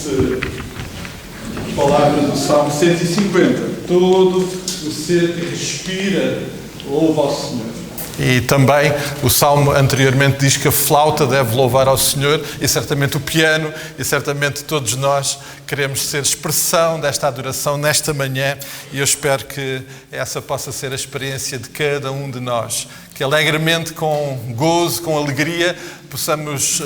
diz a palavra do Salmo 150. Todo o ser que respira louva ao Senhor. E também o Salmo anteriormente diz que a flauta deve louvar ao Senhor, e certamente o piano, e certamente todos nós queremos ser expressão desta adoração nesta manhã, e eu espero que essa possa ser a experiência de cada um de nós. Que alegremente, com gozo, com alegria, possamos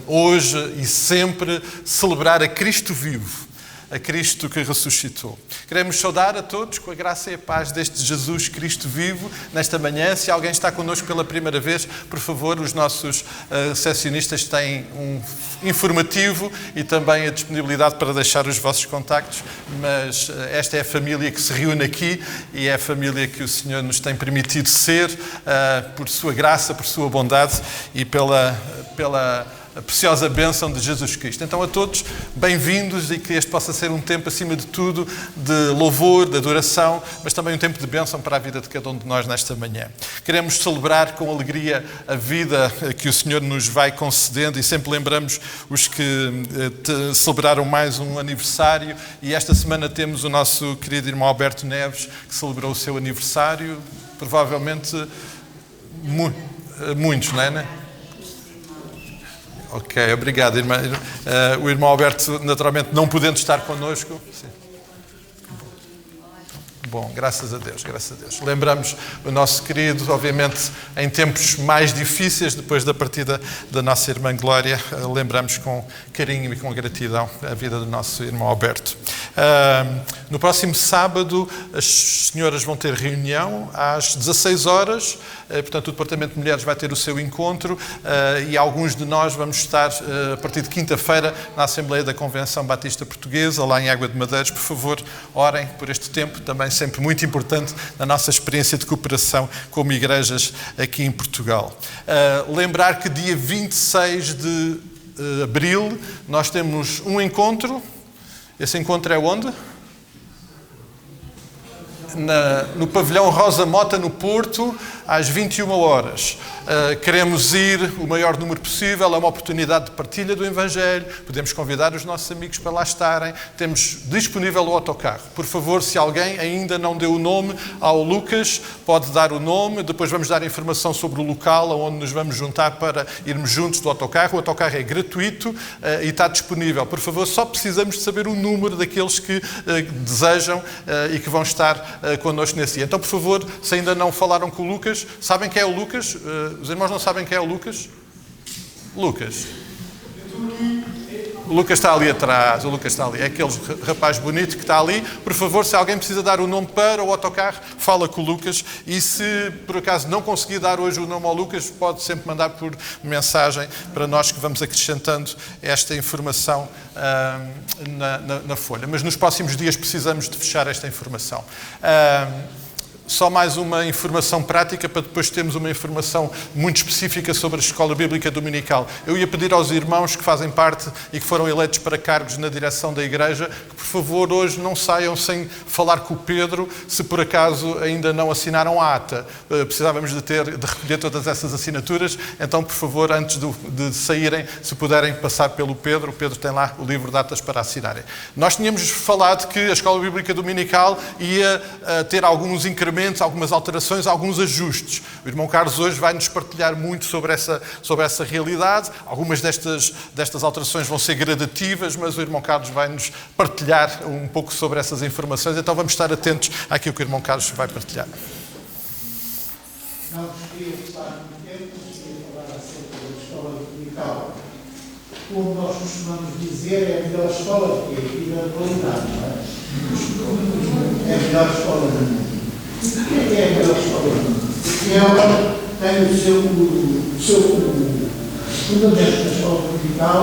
hoje e sempre celebrar a Cristo vivo, a Cristo que ressuscitou. Queremos saudar a todos com a graça e a paz deste Jesus Cristo vivo nesta manhã. Se alguém está connosco pela primeira vez, por favor, os nossos recepcionistas têm um informativo e também a disponibilidade para deixar os vossos contactos, mas esta é a família que se reúne aqui e é a família que o Senhor nos tem permitido ser por sua graça, por sua bondade e pela a preciosa bênção de Jesus Cristo. Então a todos, bem-vindos, e que este possa ser um tempo, acima de tudo, de louvor, de adoração, mas também um tempo de bênção para a vida de cada um de nós nesta manhã. Queremos celebrar com alegria a vida que o Senhor nos vai concedendo, e sempre lembramos os que celebraram mais um aniversário, e esta semana temos o nosso querido irmão Alberto Neves, que celebrou o seu aniversário, provavelmente muitos, não é? Ok, obrigado, irmã. O irmão Alberto, naturalmente, não podendo estar connosco. Sim. Bom, graças a Deus, graças a Deus. Lembramos o nosso querido, obviamente, em tempos mais difíceis, depois da partida da nossa irmã Glória, lembramos com carinho e com gratidão a vida do nosso irmão Alberto. No próximo sábado, as senhoras vão ter reunião às 16 horas, portanto, o Departamento de Mulheres vai ter o seu encontro e alguns de nós vamos estar, a partir de quinta-feira, na Assembleia da Convenção Batista Portuguesa, lá em Água de Madeiros. Por favor, orem por este tempo, também sempre muito importante na nossa experiência de cooperação como igrejas aqui em Portugal. Lembrar que dia 26 de abril nós temos um encontro. Esse encontro é onde? No pavilhão Rosa Mota, no Porto, às 21 horas. Queremos ir o maior número possível, é uma oportunidade de partilha do Evangelho, podemos convidar os nossos amigos para lá estarem, temos disponível o autocarro. Por favor, se alguém ainda não deu o nome ao Lucas, pode dar o nome, depois vamos dar informação sobre o local onde nos vamos juntar para irmos juntos do autocarro. O autocarro é gratuito e está disponível. Por favor, só precisamos de saber o número daqueles que desejam e que vão estar connosco nesse dia. Então, por favor, se ainda não falaram com o Lucas, sabem quem é o Lucas? Os irmãos não sabem quem é o Lucas? Lucas. O Lucas está ali atrás, o Lucas está ali. É aquele rapaz bonito que está ali. Por favor, se alguém precisa dar o nome para o autocarro, fala com o Lucas. E se por acaso não conseguir dar hoje o nome ao Lucas, pode sempre mandar por mensagem para nós, que vamos acrescentando esta informação na folha. Mas nos próximos dias precisamos de fechar esta informação. Só mais uma informação prática para depois termos uma informação muito específica sobre a Escola Bíblica Dominical. Eu ia pedir aos irmãos que fazem parte e que foram eleitos para cargos na direção da igreja que, por favor, hoje não saiam sem falar com o Pedro, se por acaso ainda não assinaram a ata. Precisávamos de recolher todas essas assinaturas, então, por favor, antes de saírem, se puderem passar pelo Pedro, o Pedro tem lá o livro de atas para assinarem. Nós tínhamos falado que a Escola Bíblica Dominical ia ter alguns incrementos, algumas alterações, alguns ajustes. O irmão Carlos hoje vai nos partilhar muito sobre essa realidade. Algumas destas alterações vão ser gradativas, mas o irmão Carlos vai nos partilhar um pouco sobre essas informações, então vamos estar atentos àquilo que o irmão Carlos vai partilhar. Não queria estar muito tempo, queria falar acerca da escola dominical. Como nós costumamos dizer, é a melhor escola que é a qualidade, não é? É a melhor escola do mundo. O que é a melhor escola do mundo? Porque ela tem o seu fundamento da escola dominical,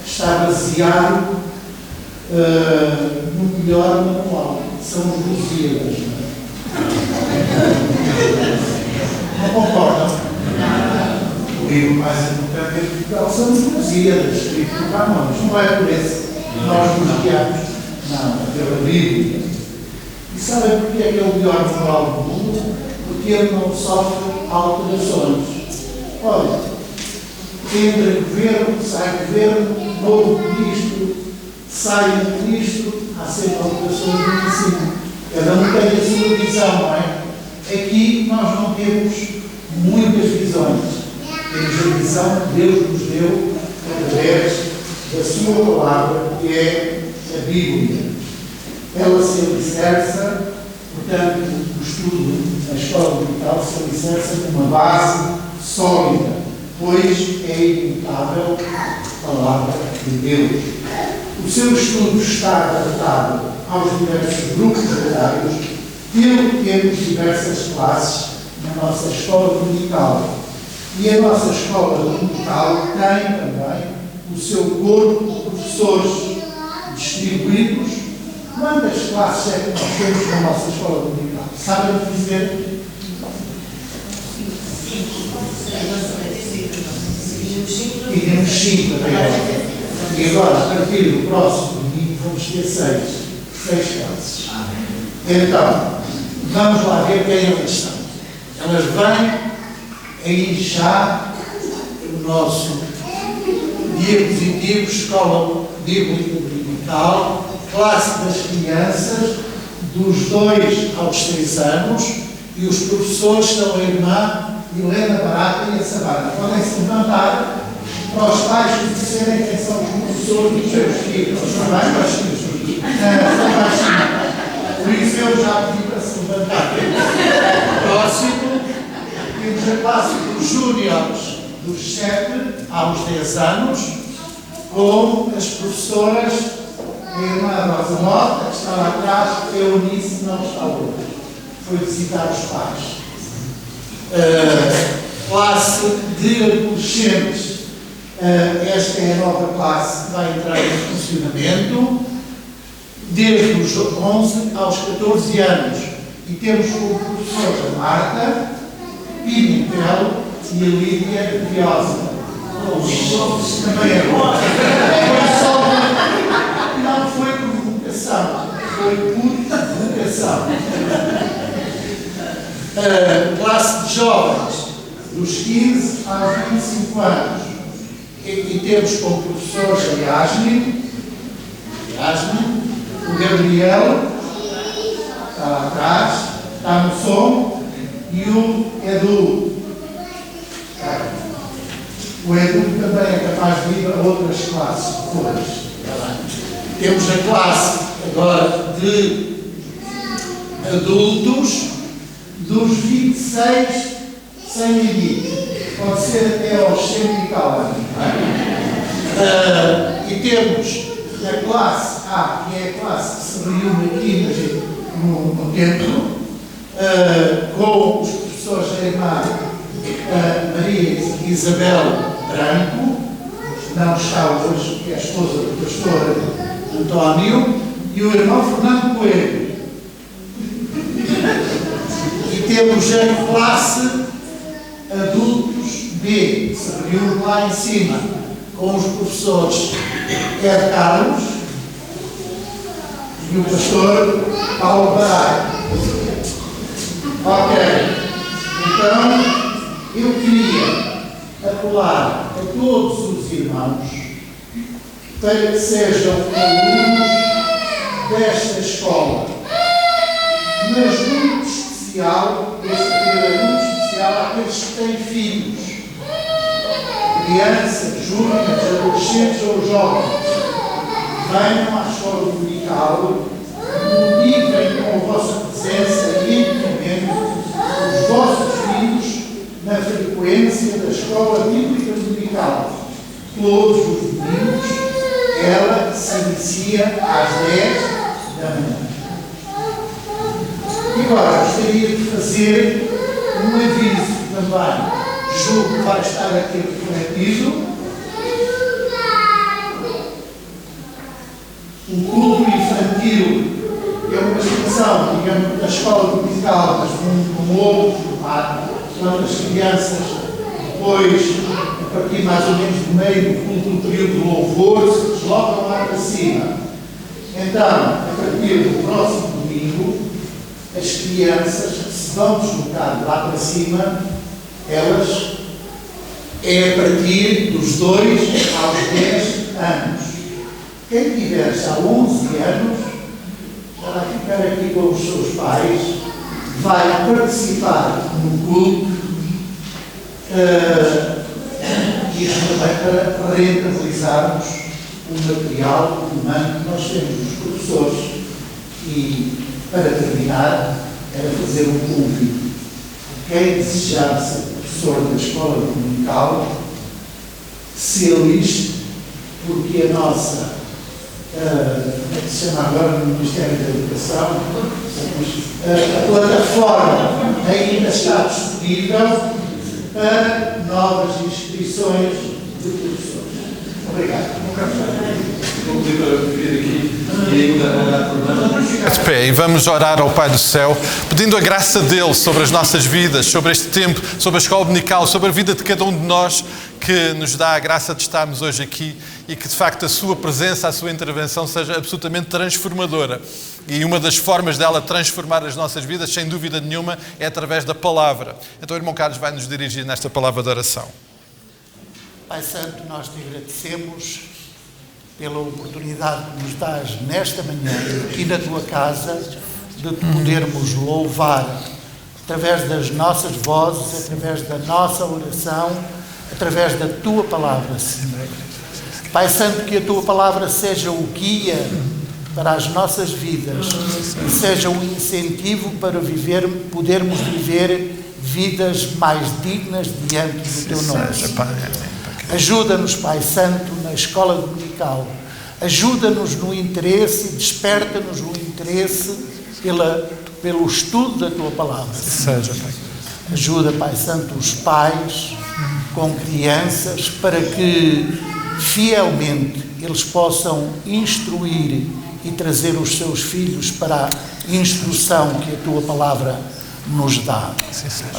está baseado no melhor manual, são os Lusíadas. Não concordam? O livro mais importante em Portugal são os Lusíadas, escrito por Camões. Não é por esse que nós nos guiamos, não, pela Bíblia. E sabem porque é que é o melhor manual do mundo? Porque ele não sofre alterações. Olha, entra governo, sai governo, novo ministro, sai um ministro, há sempre alterações no ensino. Cada um tem a sua visão, não é? Aqui nós não temos muitas visões. Temos a visão que Deus nos deu através da sua palavra, que é a Bíblia. Ela se alicerça, portanto, o estudo na escola dominical se alicerça numa base sólida, pois é imutável a palavra de Deus. O seu estudo está adaptado aos diversos grupos etários, pelo que temos diversas classes na nossa escola dominical. E a nossa escola dominical tem também o seu corpo de professores distribuídos. Quantas classes é que nós temos na nossa escola dominical? Sabem dizer? E temos 5 até agora. E agora, a partir do próximo domingo, vamos ter 6 classes. Então, vamos lá ver quem elas são. Elas vêm aí já o nosso diapositivo, Escola Bíblica Dominical, classe das crianças, dos 2 aos 3 anos, e os professores são a irmã Helena Barata e a Savana. Podem se levantar para os pais conhecerem quem são os professores dos seus filhos. São mais baixinhos. São baixinhos. Por isso eu já pedi para se levantar. Próximo, temos a classe dos júniores dos 7 aos 10 anos, com as professoras, a irmã Rosa Mota, que está lá atrás, a Eunice não está hoje. Foi visitar os pais. Classe de adolescentes. Esta é a nova classe que vai entrar em funcionamento desde os 11 aos 14 anos. E temos como professora a Marta Pimentel e a Lídia Viosa. Também é bom. Não foi por vocação, foi por vocação. Classe de jovens, dos 15 aos 25 anos. E temos como professores a Yasmin, o Gabriel, está lá atrás, está no som, e o Edu. O Edu também é capaz de ir a outras classes depois. Temos a classe agora de adultos dos 26 sem limite. Pode ser até aos 100 e tal anos. E temos a classe A, que é a classe que se reúne aqui no templo, com os professores da irmã Maria Isabel Branco, não está hoje, que é a esposa do pastor António, e o irmão Fernando Coelho. E temos a classe adultos B, que se reúne lá em cima, com os professores Ed Carlos e o pastor Paulo Baralho. Ok. Então, eu queria apelar a todos os irmãos para que sejam alunos desta escola, mas muito especial, este é muito especial àqueles que têm filhos, crianças, jovens, adolescentes ou jovens. Venham à escola dominical, motivem com a vossa presença e empenhamento os vossos filhos na frequência da escola bíblica dominical. Todos os domingos, ela se inicia às 10 da manhã. E agora gostaria de fazer um aviso também. Julgo que vai estar aqui refletido. O culto infantil é uma extensão, digamos, da escola dominical, mas num outro formato, quando as crianças, depois, a partir mais ou menos do meio do culto, no período de louvor, se deslocam lá para cima. Então, a partir do próximo domingo, as crianças que se vão deslocar lá para cima, elas é a partir dos 2 aos 10 anos. Quem tiver já 11 anos, já vai ficar aqui com os seus pais, vai participar no culto, isto também para rentabilizarmos o material humano que nós temos dos professores. E, para terminar, era fazer um convite. Quem desejar ser professor da escola dominical, se aliste, porque a nossa, como é que se chama agora no Ministério da Educação, a plataforma ainda está disponível para novas inscrições de professores. Obrigado. Vou pedir para vir aqui e ainda orar por nós. De pé, e vamos orar ao Pai do Céu, pedindo a graça dele sobre as nossas vidas, sobre este tempo, sobre a escola dominical, sobre a vida de cada um de nós, que nos dá a graça de estarmos hoje aqui e que de facto a sua presença, a sua intervenção seja absolutamente transformadora. E uma das formas dela transformar as nossas vidas, sem dúvida nenhuma, é através da palavra. Então o irmão Carlos vai nos dirigir nesta palavra de oração. Pai Santo, nós te agradecemos pela oportunidade que nos dás nesta manhã, aqui na tua casa, de te podermos louvar através das nossas vozes, através da nossa oração, através da tua palavra, Senhor. Pai Santo, que a tua palavra seja o guia para as nossas vidas e seja um incentivo para podermos viver vidas mais dignas diante do teu nome. Ajuda-nos, Pai Santo, na escola dominical. Ajuda-nos no interesse e desperta-nos o interesse pelo estudo da tua palavra. Ajuda, Pai Santo, os pais com crianças para que fielmente eles possam instruir e trazer os seus filhos para a instrução que a tua palavra nos dá.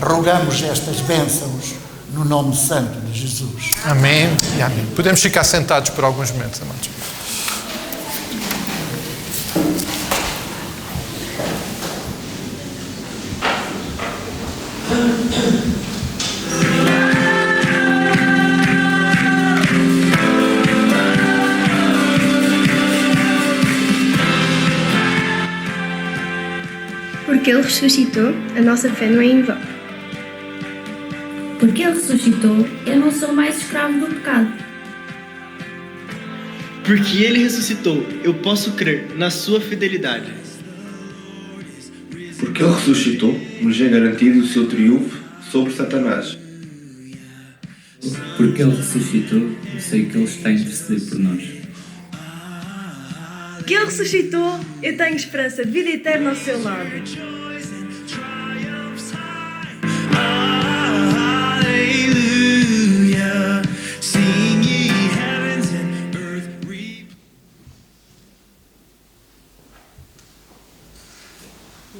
Rogamos estas bênçãos no nome santo de Jesus. Amém e amém. Podemos ficar sentados por alguns momentos, amados. Porque Ele ressuscitou, a nossa fé não é em vão. Porque Ele ressuscitou, eu não sou mais escravo do pecado. Porque Ele ressuscitou, eu posso crer na sua fidelidade. Porque Ele ressuscitou, nos é garantido o seu triunfo sobre Satanás. Porque Ele ressuscitou, eu sei que Ele está a interceder por nós. Porque Ele ressuscitou, eu tenho esperança de vida eterna ao seu lado.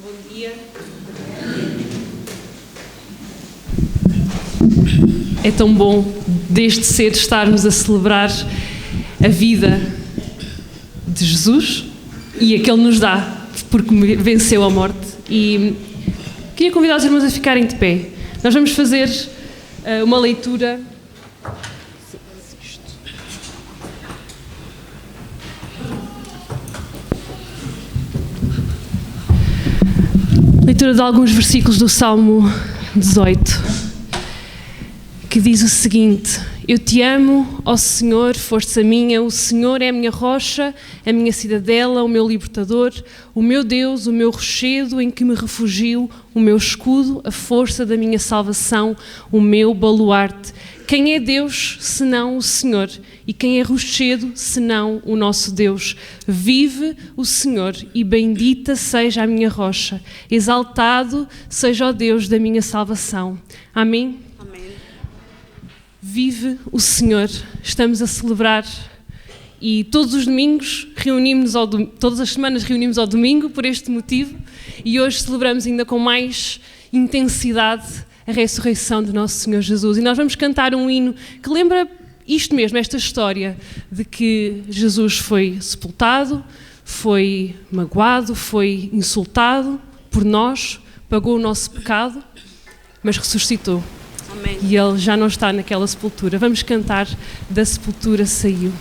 Bom dia. É tão bom, desde cedo, estarmos a celebrar a vida de Jesus e a que Ele nos dá, porque venceu a morte. E queria convidar os irmãos a ficarem de pé. Nós vamos fazer uma leitura. Leitura de alguns versículos do Salmo 18, que diz o seguinte: Eu te amo, ó Senhor, força minha, o Senhor é a minha rocha, a minha cidadela, o meu libertador, o meu Deus, o meu rochedo em que me refugio, o meu escudo, a força da minha salvação, o meu baluarte. Quem é Deus, senão o Senhor? E quem é rochedo, senão o nosso Deus? Vive o Senhor e bendita seja a minha rocha. Exaltado seja o Deus da minha salvação. Amém? Amém. Vive o Senhor. Estamos a celebrar e todos os domingos todas as semanas reunimos ao domingo por este motivo e hoje celebramos ainda com mais intensidade a ressurreição de nosso Senhor Jesus. E nós vamos cantar um hino que lembra isto mesmo, esta história de que Jesus foi sepultado, foi magoado, foi insultado por nós, pagou o nosso pecado, mas ressuscitou. Amém. E Ele já não está naquela sepultura. Vamos cantar Da Sepultura Saiu.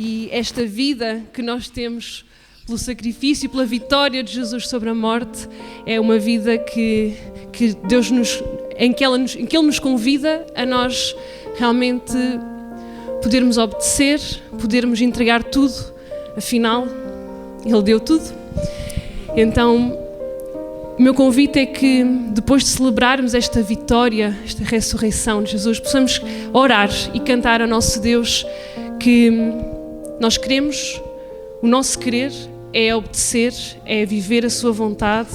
E esta vida que nós temos pelo sacrifício e pela vitória de Jesus sobre a morte é uma vida que Deus em que Ele nos convida a nós realmente podermos obedecer, podermos entregar tudo. Afinal, Ele deu tudo. Então, o meu convite é que depois de celebrarmos esta vitória, esta ressurreição de Jesus, possamos orar e cantar ao nosso Deus que nós queremos, o nosso querer é obedecer, é viver a sua vontade,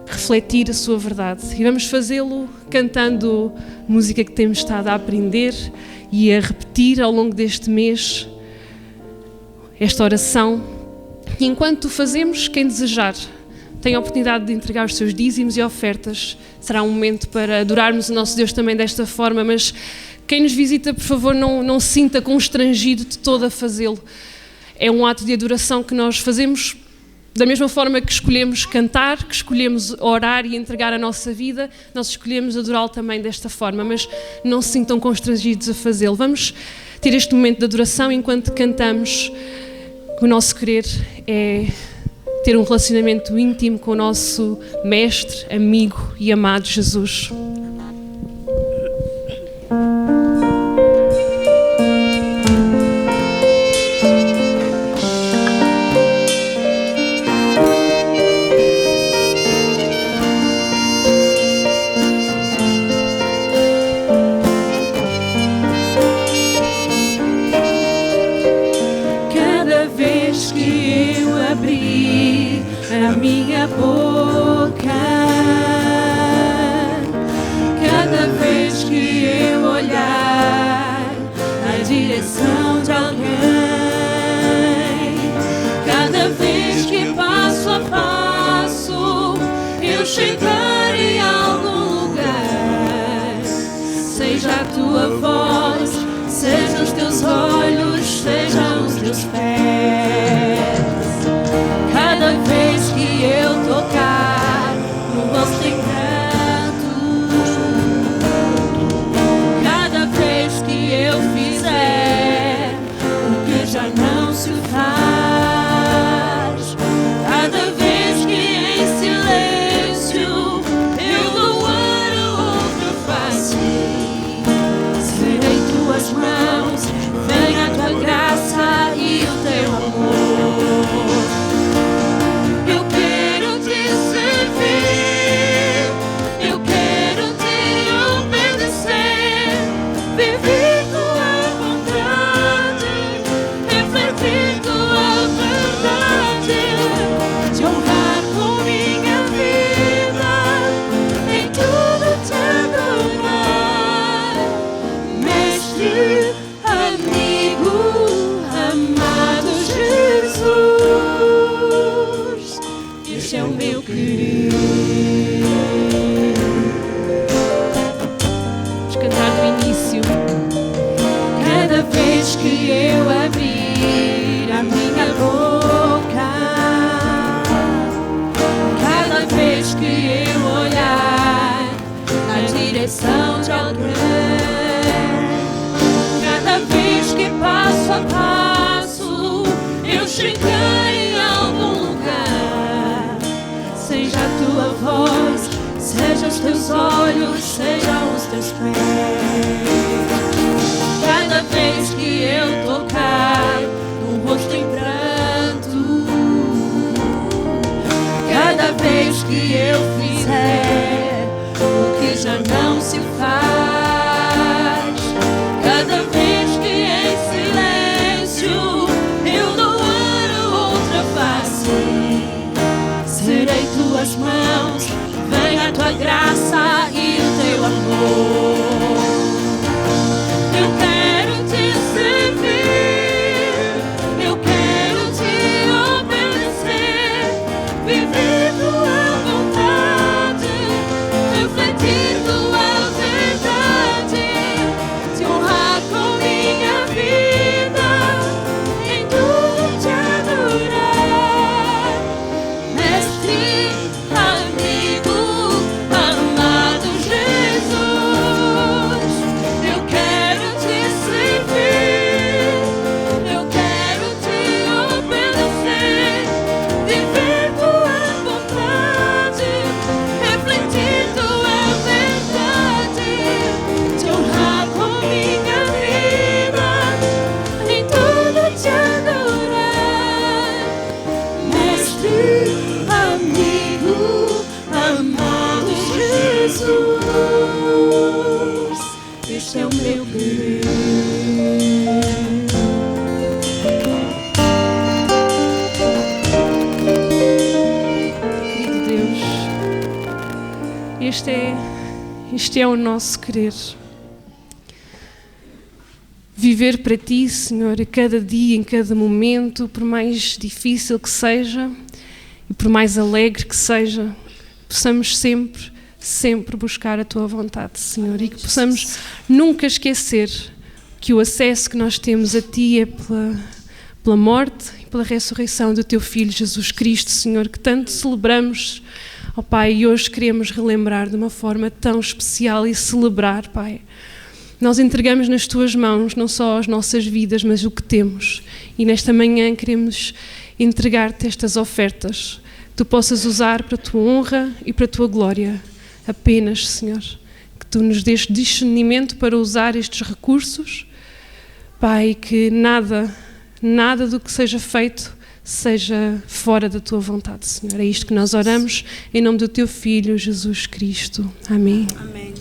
refletir a sua verdade. E vamos fazê-lo cantando música que temos estado a aprender e a repetir ao longo deste mês, esta oração. E enquanto o fazemos, quem desejar tem a oportunidade de entregar os seus dízimos e ofertas. Será um momento para adorarmos o nosso Deus também desta forma, mas quem nos visita, por favor, não se sinta constrangido de todo a fazê-lo. É um ato de adoração que nós fazemos da mesma forma que escolhemos cantar, que escolhemos orar e entregar a nossa vida, nós escolhemos adorá-lo também desta forma, mas não se sintam constrangidos a fazê-lo. Vamos ter este momento de adoração enquanto cantamos. O nosso querer é ter um relacionamento íntimo com o nosso mestre, amigo e amado Jesus. A minha boca, cada vez que eu olhar na direção de alguém, cada vez que passo a passo eu chegar em algum lugar, seja a tua voz, seja os teus olhos, sejam os teus pés. Cada vez que eu tocar no rosto em pranto, cada vez que eu fizer o que já não se faz, cada vez que em silêncio eu louvar a outra face, serei tuas mãos, vem a tua graça e o teu amor. Que eu abrir a minha boca, cada vez que eu olhar na direção de alguém, cada vez que passo a passo eu chegar em algum lugar, seja a tua voz, seja os teus olhos, sejam os teus pés. Cada vez que eu tocar no rosto em pranto, cada vez que eu fizer o que já não se faz, cada vez que em silêncio eu louvar a outra face, serei tuas mãos, vem a tua graça e o teu amor. Eu quero te servir. este é o nosso querer. Viver para Ti, Senhor, a cada dia, em cada momento, por mais difícil que seja e por mais alegre que seja, possamos sempre buscar a Tua vontade, Senhor, e que possamos nunca esquecer que o acesso que nós temos a Ti é pela morte e pela ressurreição do Teu Filho Jesus Cristo, Senhor, que tanto celebramos, ó Pai, e hoje queremos relembrar de uma forma tão especial e celebrar, Pai. Nós entregamos nas Tuas mãos não só as nossas vidas, mas o que temos. E nesta manhã queremos entregar-te estas ofertas. Que Tu possas usar para a Tua honra e para a Tua glória. Apenas, Senhor, que Tu nos dês discernimento para usar estes recursos. Pai, que nada do que seja feito seja fora da Tua vontade, Senhor. É isto que nós oramos em nome do Teu Filho, Jesus Cristo. Amém. Amém.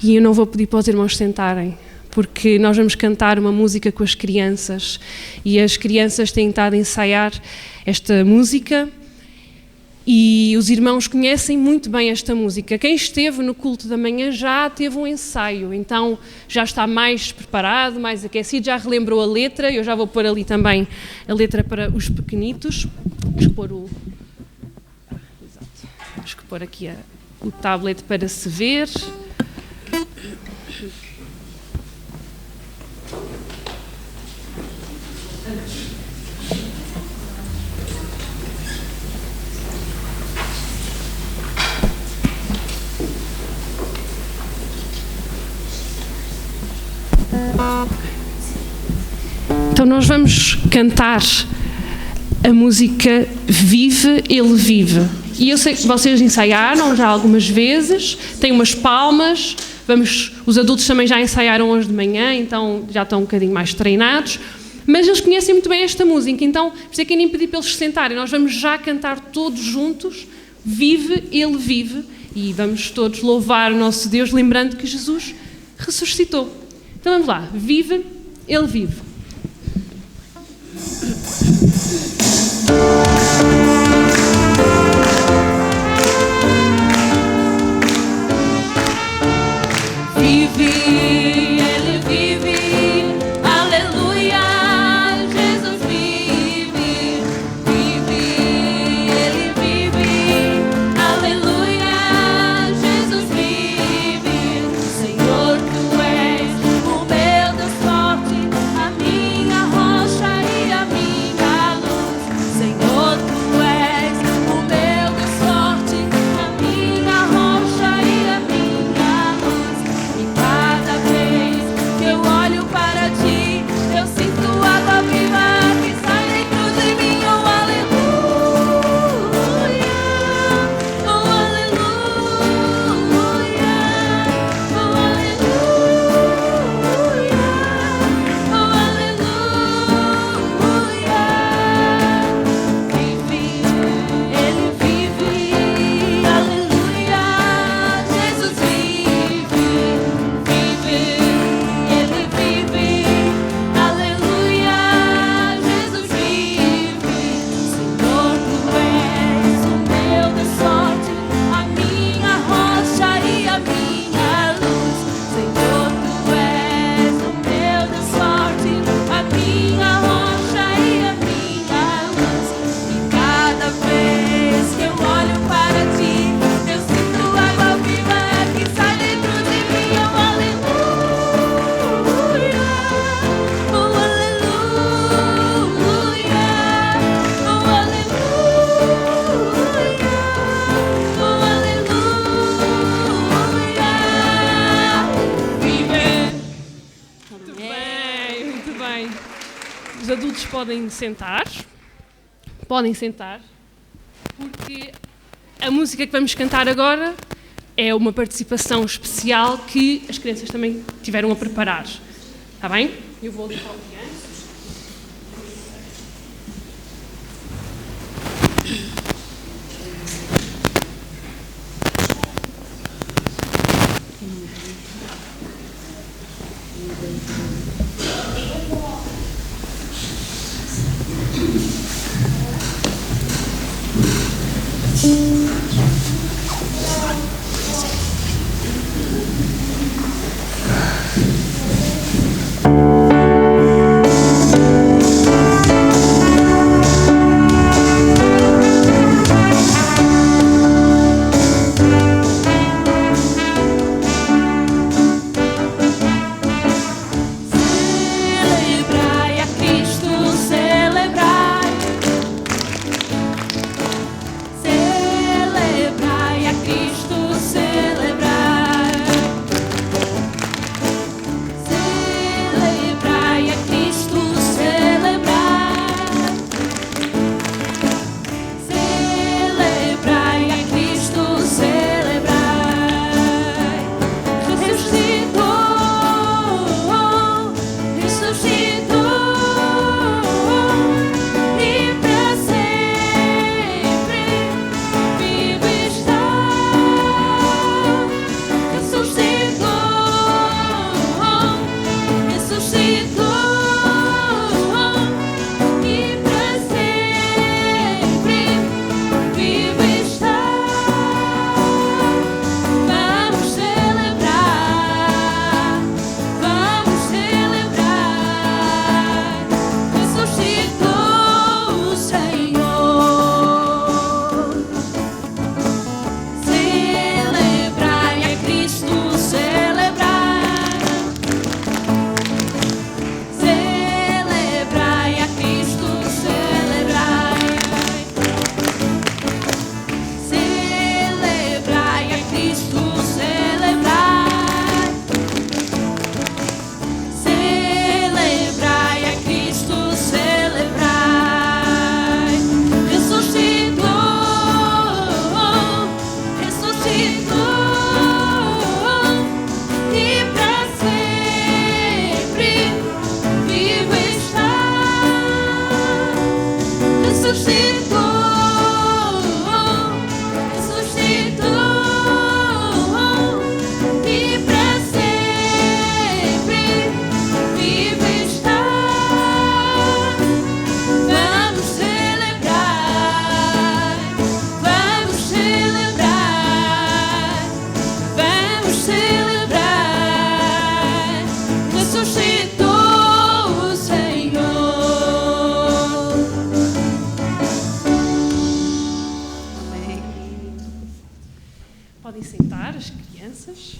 E eu não vou pedir para os irmãos sentarem, porque nós vamos cantar uma música com as crianças e as crianças têm estado a ensaiar esta música e os irmãos conhecem muito bem esta música. Quem esteve no culto da manhã já teve um ensaio, então já está mais preparado, mais aquecido, já relembrou a letra. Eu já vou pôr ali também a letra para os pequenitos. Vamos pôr aqui o tablet para se ver. Então nós vamos cantar a música Vive, Ele Vive. E eu sei que vocês ensaiaram já algumas vezes, têm umas palmas, os adultos também já ensaiaram hoje de manhã, então já estão um bocadinho mais treinados, mas eles conhecem muito bem esta música, então por isso é que eu nem pedi para eles se sentarem, nós vamos já cantar todos juntos, Vive, Ele Vive, e vamos todos louvar o nosso Deus, lembrando que Jesus ressuscitou. Então vamos lá, Vive, Ele Vive. Podem sentar, porque a música que vamos cantar agora é uma participação especial que as crianças também tiveram a preparar. Está bem? Eu vou limpar o piano. Podem sentar as crianças.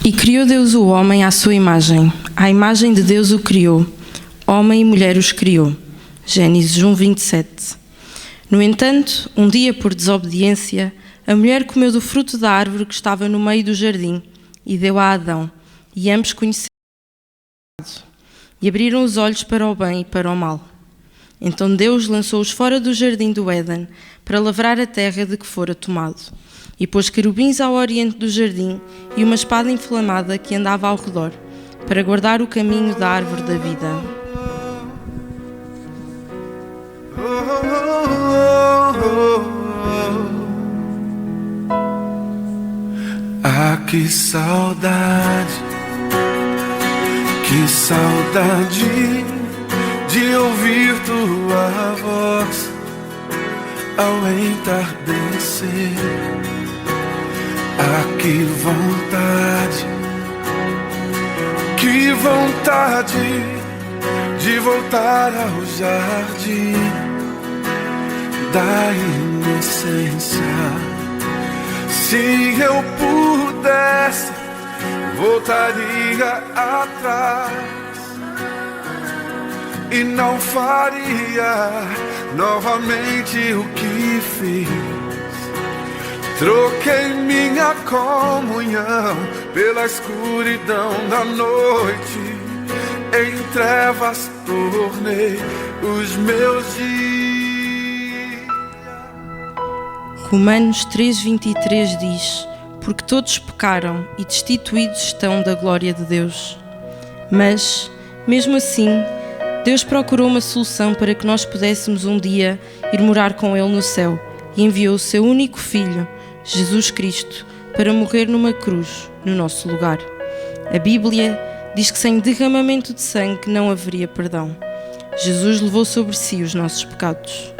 E criou Deus o homem à sua imagem. À imagem de Deus o criou. Homem e mulher os criou. Gênesis 1, 27. No entanto, um dia por desobediência, a mulher comeu do fruto da árvore que estava no meio do jardim e deu a Adão. E ambos conheceram e abriram os olhos para o bem e para o mal. Então Deus lançou-os fora do jardim do Éden para lavrar a terra de que fora tomado. E pôs querubins ao oriente do jardim e uma espada inflamada que andava ao redor, para guardar o caminho da árvore da vida. Ah, que saudade de ouvir tua voz ao entardecer. Ah, que vontade de voltar ao jardim da inocência. Se eu pudesse, voltaria atrás e não faria novamente o que fiz. Troquei minha comunhão pela escuridão da noite. Em trevas tornei os meus dias. Romanos 3:23 diz: porque todos pecaram e destituídos estão da glória de Deus. Mas, mesmo assim, Deus procurou uma solução para que nós pudéssemos um dia ir morar com Ele no céu e enviou o seu único Filho, Jesus Cristo, para morrer numa cruz, no nosso lugar. A Bíblia diz que sem derramamento de sangue não haveria perdão. Jesus levou sobre si os nossos pecados.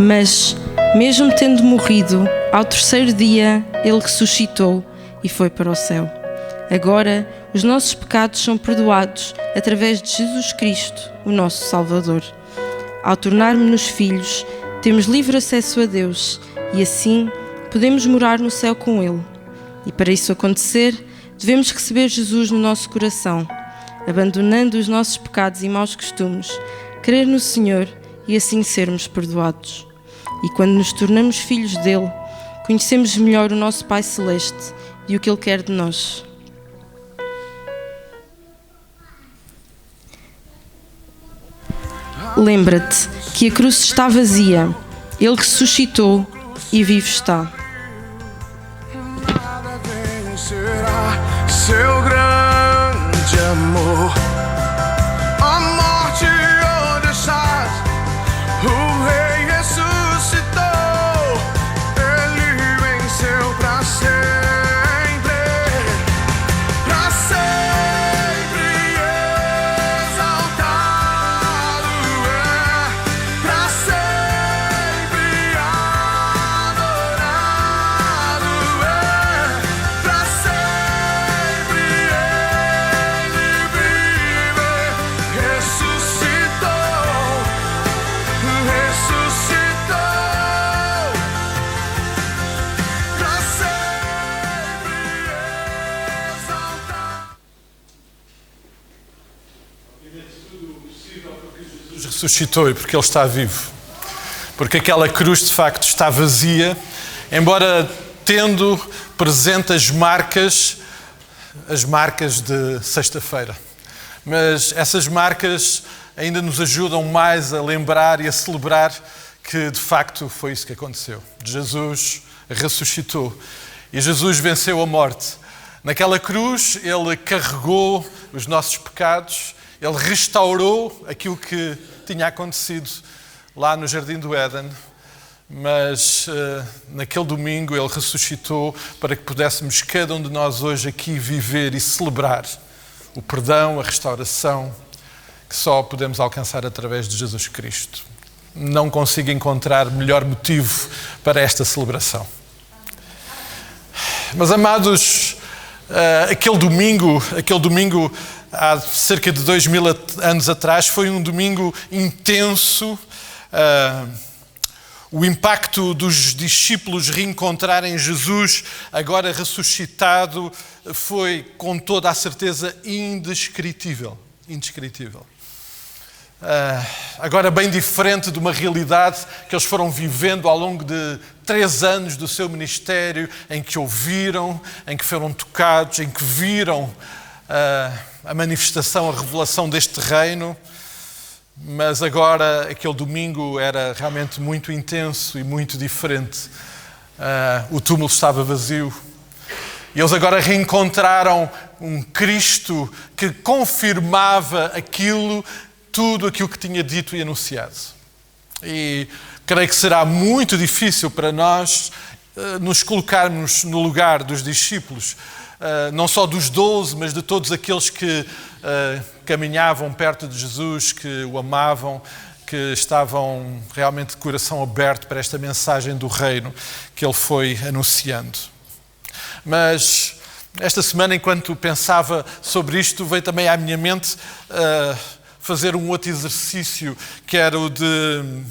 Mas, mesmo tendo morrido, ao terceiro dia Ele ressuscitou e foi para o céu. Agora, os nossos pecados são perdoados através de Jesus Cristo, o nosso Salvador. Ao tornarmos-nos filhos, temos livre acesso a Deus e assim podemos morar no céu com Ele. E para isso acontecer, devemos receber Jesus no nosso coração, abandonando os nossos pecados e maus costumes, crer no Senhor e assim sermos perdoados. E quando nos tornamos filhos dele, conhecemos melhor o nosso Pai Celeste e o que Ele quer de nós. Lembra-te que a cruz está vazia, Ele ressuscitou e vivo está. Nada vencerá seu grande amor. A morte onde estás, o Rei ressuscitou. Ele venceu para sempre, para sempre exaltado é, para sempre adorado é, para sempre ele vive, ressuscitou, para sempre exaltado. Jesus ressuscitou e porque Ele está vivo. Porque aquela cruz de facto está vazia, embora tendo presente as marcas de sexta-feira. Mas essas marcas ainda nos ajudam mais a lembrar e a celebrar que de facto foi isso que aconteceu. Jesus ressuscitou e Jesus venceu a morte. Naquela cruz Ele carregou os nossos pecados, Ele restaurou aquilo que tinha acontecido lá no Jardim do Éden, mas naquele domingo Ele ressuscitou para que pudéssemos cada um de nós hoje aqui viver e celebrar o perdão, a restauração que só podemos alcançar através de Jesus Cristo. Não consigo encontrar melhor motivo para esta celebração. Mas, amados, aquele domingo há cerca de 2000 anos atrás foi um domingo intenso. O impacto dos discípulos reencontrarem Jesus agora ressuscitado foi com toda a certeza indescritível. Agora bem diferente de uma realidade que eles foram vivendo ao longo de 3 anos do seu ministério, em que ouviram, em que foram tocados, em que viram a manifestação, a revelação deste reino. Mas agora aquele domingo era realmente muito intenso e muito diferente. O túmulo estava vazio. E eles agora reencontraram um Cristo que confirmava tudo aquilo que tinha dito e anunciado. E creio que será muito difícil para nós nos colocarmos no lugar dos discípulos, não só dos 12, mas de todos aqueles que caminhavam perto de Jesus, que o amavam, que estavam realmente de coração aberto para esta mensagem do reino que ele foi anunciando. Mas esta semana, enquanto pensava sobre isto, veio também à minha mente fazer um outro exercício, que era o de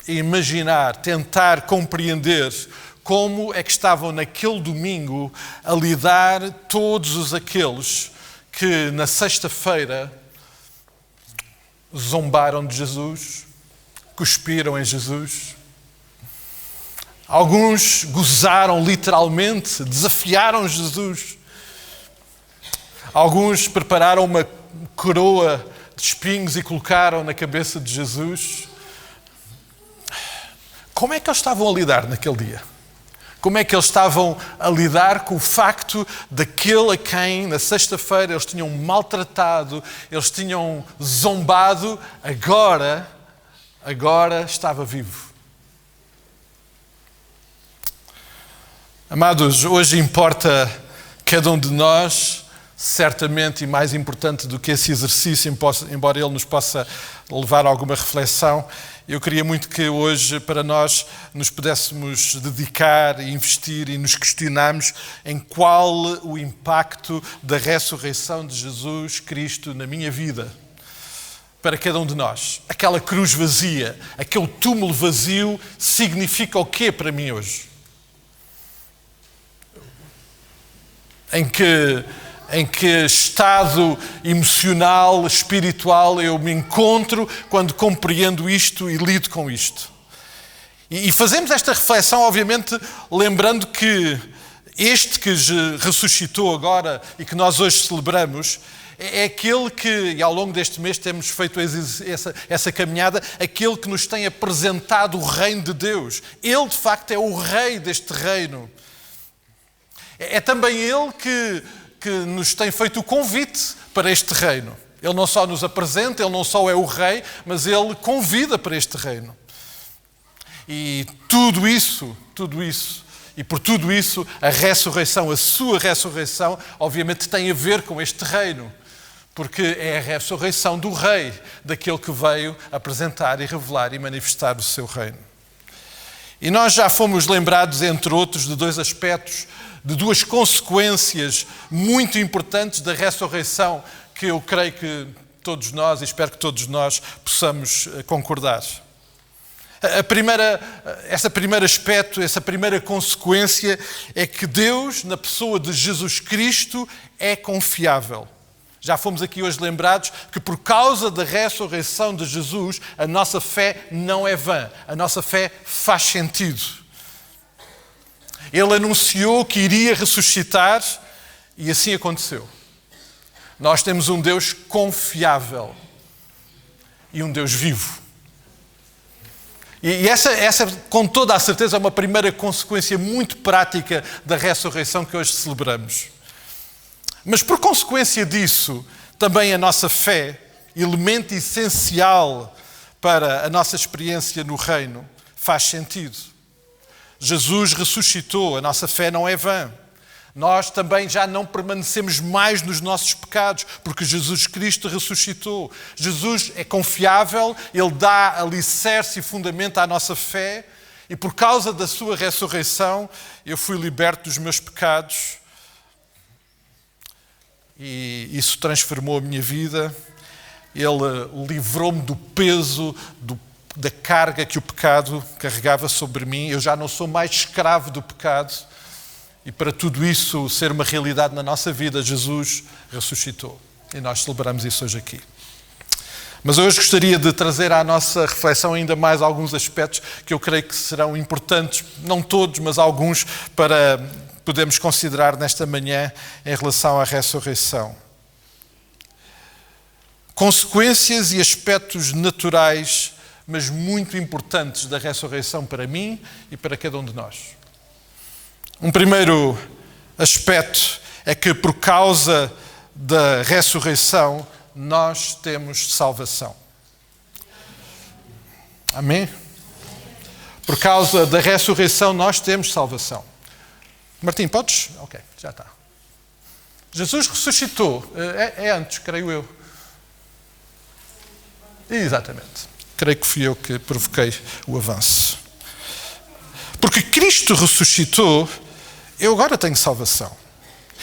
imaginar, tentar compreender como é que estavam naquele domingo a lidar todos aqueles que na sexta-feira zombaram de Jesus, cuspiram em Jesus. Alguns gozaram literalmente, desafiaram Jesus. Alguns prepararam uma coroa de espinhos e colocaram na cabeça de Jesus. Como é que eles estavam a lidar naquele dia? Como é que eles estavam a lidar com o facto daquele a quem, na sexta-feira, eles tinham maltratado, eles tinham zombado, agora estava vivo? Amados, hoje importa cada um de nós, certamente, e mais importante do que esse exercício, embora ele nos possa levar a alguma reflexão, eu queria muito que hoje, para nós, nos pudéssemos dedicar e investir e nos questionarmos em qual o impacto da ressurreição de Jesus Cristo na minha vida, para cada um de nós. Aquela cruz vazia, aquele túmulo vazio, significa o quê para mim hoje? Em que estado emocional, espiritual eu me encontro quando compreendo isto e lido com isto. E fazemos esta reflexão, obviamente, lembrando que este que ressuscitou agora e que nós hoje celebramos, é aquele que, e ao longo deste mês temos feito essa caminhada, aquele que nos tem apresentado o reino de Deus. Ele, de facto, é o rei deste reino. É também ele que nos tem feito o convite para este reino. Ele não só nos apresenta, ele não só é o rei, mas ele convida para este reino. E tudo isso, e por tudo isso, a ressurreição, a sua ressurreição, obviamente tem a ver com este reino, porque é a ressurreição do rei, daquele que veio apresentar e revelar e manifestar o seu reino. E nós já fomos lembrados, entre outros, de dois aspectos, de duas consequências muito importantes da ressurreição que eu creio que todos nós, e espero que todos nós, possamos concordar. Esse primeiro aspecto, essa primeira consequência é que Deus, na pessoa de Jesus Cristo, é confiável. Já fomos aqui hoje lembrados que por causa da ressurreição de Jesus, a nossa fé não é vã, a nossa fé faz sentido. Ele anunciou que iria ressuscitar e assim aconteceu. Nós temos um Deus confiável e um Deus vivo. E essa, com toda a certeza, é uma primeira consequência muito prática da ressurreição que hoje celebramos. Mas por consequência disso, também a nossa fé, elemento essencial para a nossa experiência no reino, faz sentido. Jesus ressuscitou, a nossa fé não é vã. Nós também já não permanecemos mais nos nossos pecados, porque Jesus Cristo ressuscitou. Jesus é confiável, Ele dá alicerce e fundamento à nossa fé, e por causa da sua ressurreição, eu fui liberto dos meus pecados, e isso transformou a minha vida. Ele livrou-me do peso, da carga que o pecado carregava sobre mim. Eu já não sou mais escravo do pecado. E para tudo isso ser uma realidade na nossa vida, Jesus ressuscitou. E nós celebramos isso hoje aqui. Mas hoje gostaria de trazer à nossa reflexão ainda mais alguns aspectos que eu creio que serão importantes, não todos, mas alguns, para podermos considerar nesta manhã em relação à ressurreição. Consequências e aspectos naturais, mas muito importantes da ressurreição para mim e para cada um de nós. Um primeiro aspecto é que por causa da ressurreição nós temos salvação. Amém? Por causa da ressurreição nós temos salvação. Martim, podes? Ok, já está. Jesus ressuscitou. É antes, creio eu. Exatamente. Creio que fui eu que provoquei o avanço. Porque Cristo ressuscitou, eu agora tenho salvação.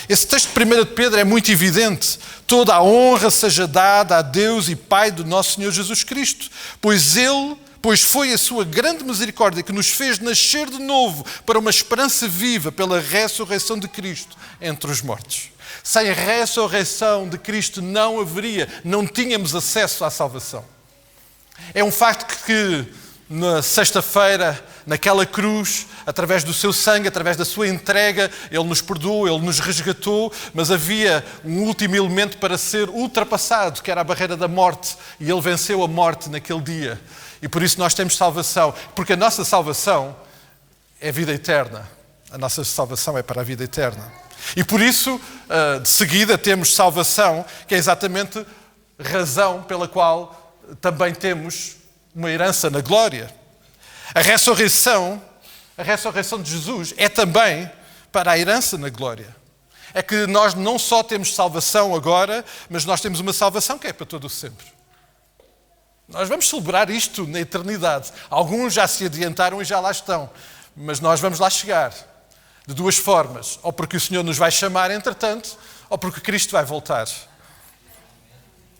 Esse texto de 1 de Pedro é muito evidente. Toda a honra seja dada a Deus e Pai do nosso Senhor Jesus Cristo, pois foi a sua grande misericórdia que nos fez nascer de novo para uma esperança viva pela ressurreição de Cristo entre os mortos. Sem a ressurreição de Cristo não tínhamos acesso à salvação. É um facto que na sexta-feira, naquela cruz, através do seu sangue, através da sua entrega, Ele nos perdoou, Ele nos resgatou, mas havia um último elemento para ser ultrapassado, que era a barreira da morte, e Ele venceu a morte naquele dia. E por isso nós temos salvação, porque a nossa salvação é vida eterna. A nossa salvação é para a vida eterna. E por isso, de seguida, temos salvação, que é exatamente razão pela qual também temos uma herança na glória. A ressurreição de Jesus é também para a herança na glória. É que nós não só temos salvação agora, mas nós temos uma salvação que é para todo o sempre. Nós vamos celebrar isto na eternidade. Alguns já se adiantaram e já lá estão, mas nós vamos lá chegar de duas formas. Ou porque o Senhor nos vai chamar entretanto, ou porque Cristo vai voltar.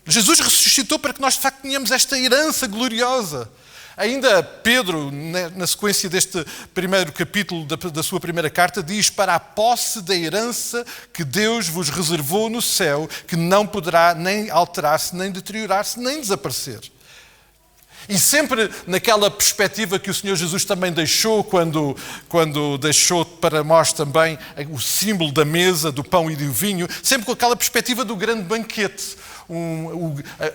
Jesus ressuscitou para que nós de facto tenhamos esta herança gloriosa. Ainda Pedro, na sequência deste primeiro capítulo da sua primeira carta, diz: para a posse da herança que Deus vos reservou no céu, que não poderá nem alterar-se, nem deteriorar-se, nem desaparecer. E sempre naquela perspectiva que o Senhor Jesus também deixou, quando deixou para nós também o símbolo da mesa, do pão e do vinho, sempre com aquela perspectiva do grande banquete,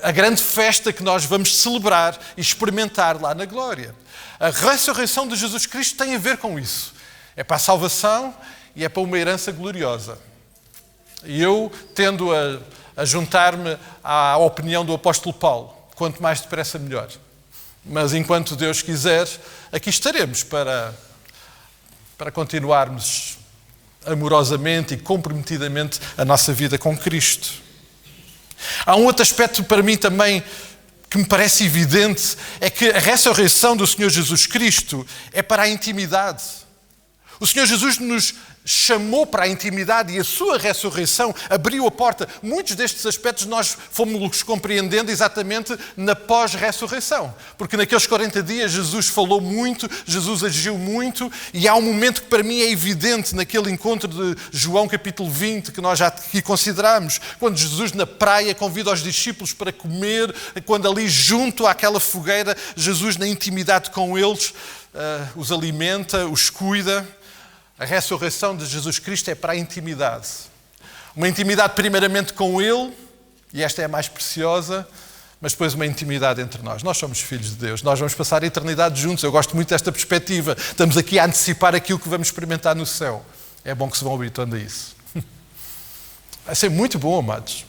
a grande festa que nós vamos celebrar e experimentar lá na glória. A ressurreição de Jesus Cristo tem a ver com isso. É para a salvação e é para uma herança gloriosa. E eu tendo a juntar-me à opinião do apóstolo Paulo: quanto mais depressa, melhor. Mas enquanto Deus quiser, aqui estaremos para continuarmos amorosamente e comprometidamente a nossa vida com Cristo. Há um outro aspecto para mim também que me parece evidente, é que a ressurreição do Senhor Jesus Cristo é para a intimidade. O Senhor Jesus nos chamou para a intimidade e a sua ressurreição abriu a porta. Muitos destes aspectos nós fomos compreendendo exatamente na pós-ressurreição. Porque naqueles 40 dias Jesus falou muito, Jesus agiu muito, e há um momento que para mim é evidente naquele encontro de João capítulo 20, que nós já aqui consideramos, quando Jesus na praia convida os discípulos para comer, quando ali junto àquela fogueira, Jesus na intimidade com eles os alimenta, os cuida. A ressurreição de Jesus Cristo é para a intimidade. Uma intimidade primeiramente com Ele, e esta é a mais preciosa, mas depois uma intimidade entre nós. Nós somos filhos de Deus, nós vamos passar a eternidade juntos. Eu gosto muito desta perspectiva. Estamos aqui a antecipar aquilo que vamos experimentar no céu. É bom que se vão habituando a isso. Vai ser muito bom, amados.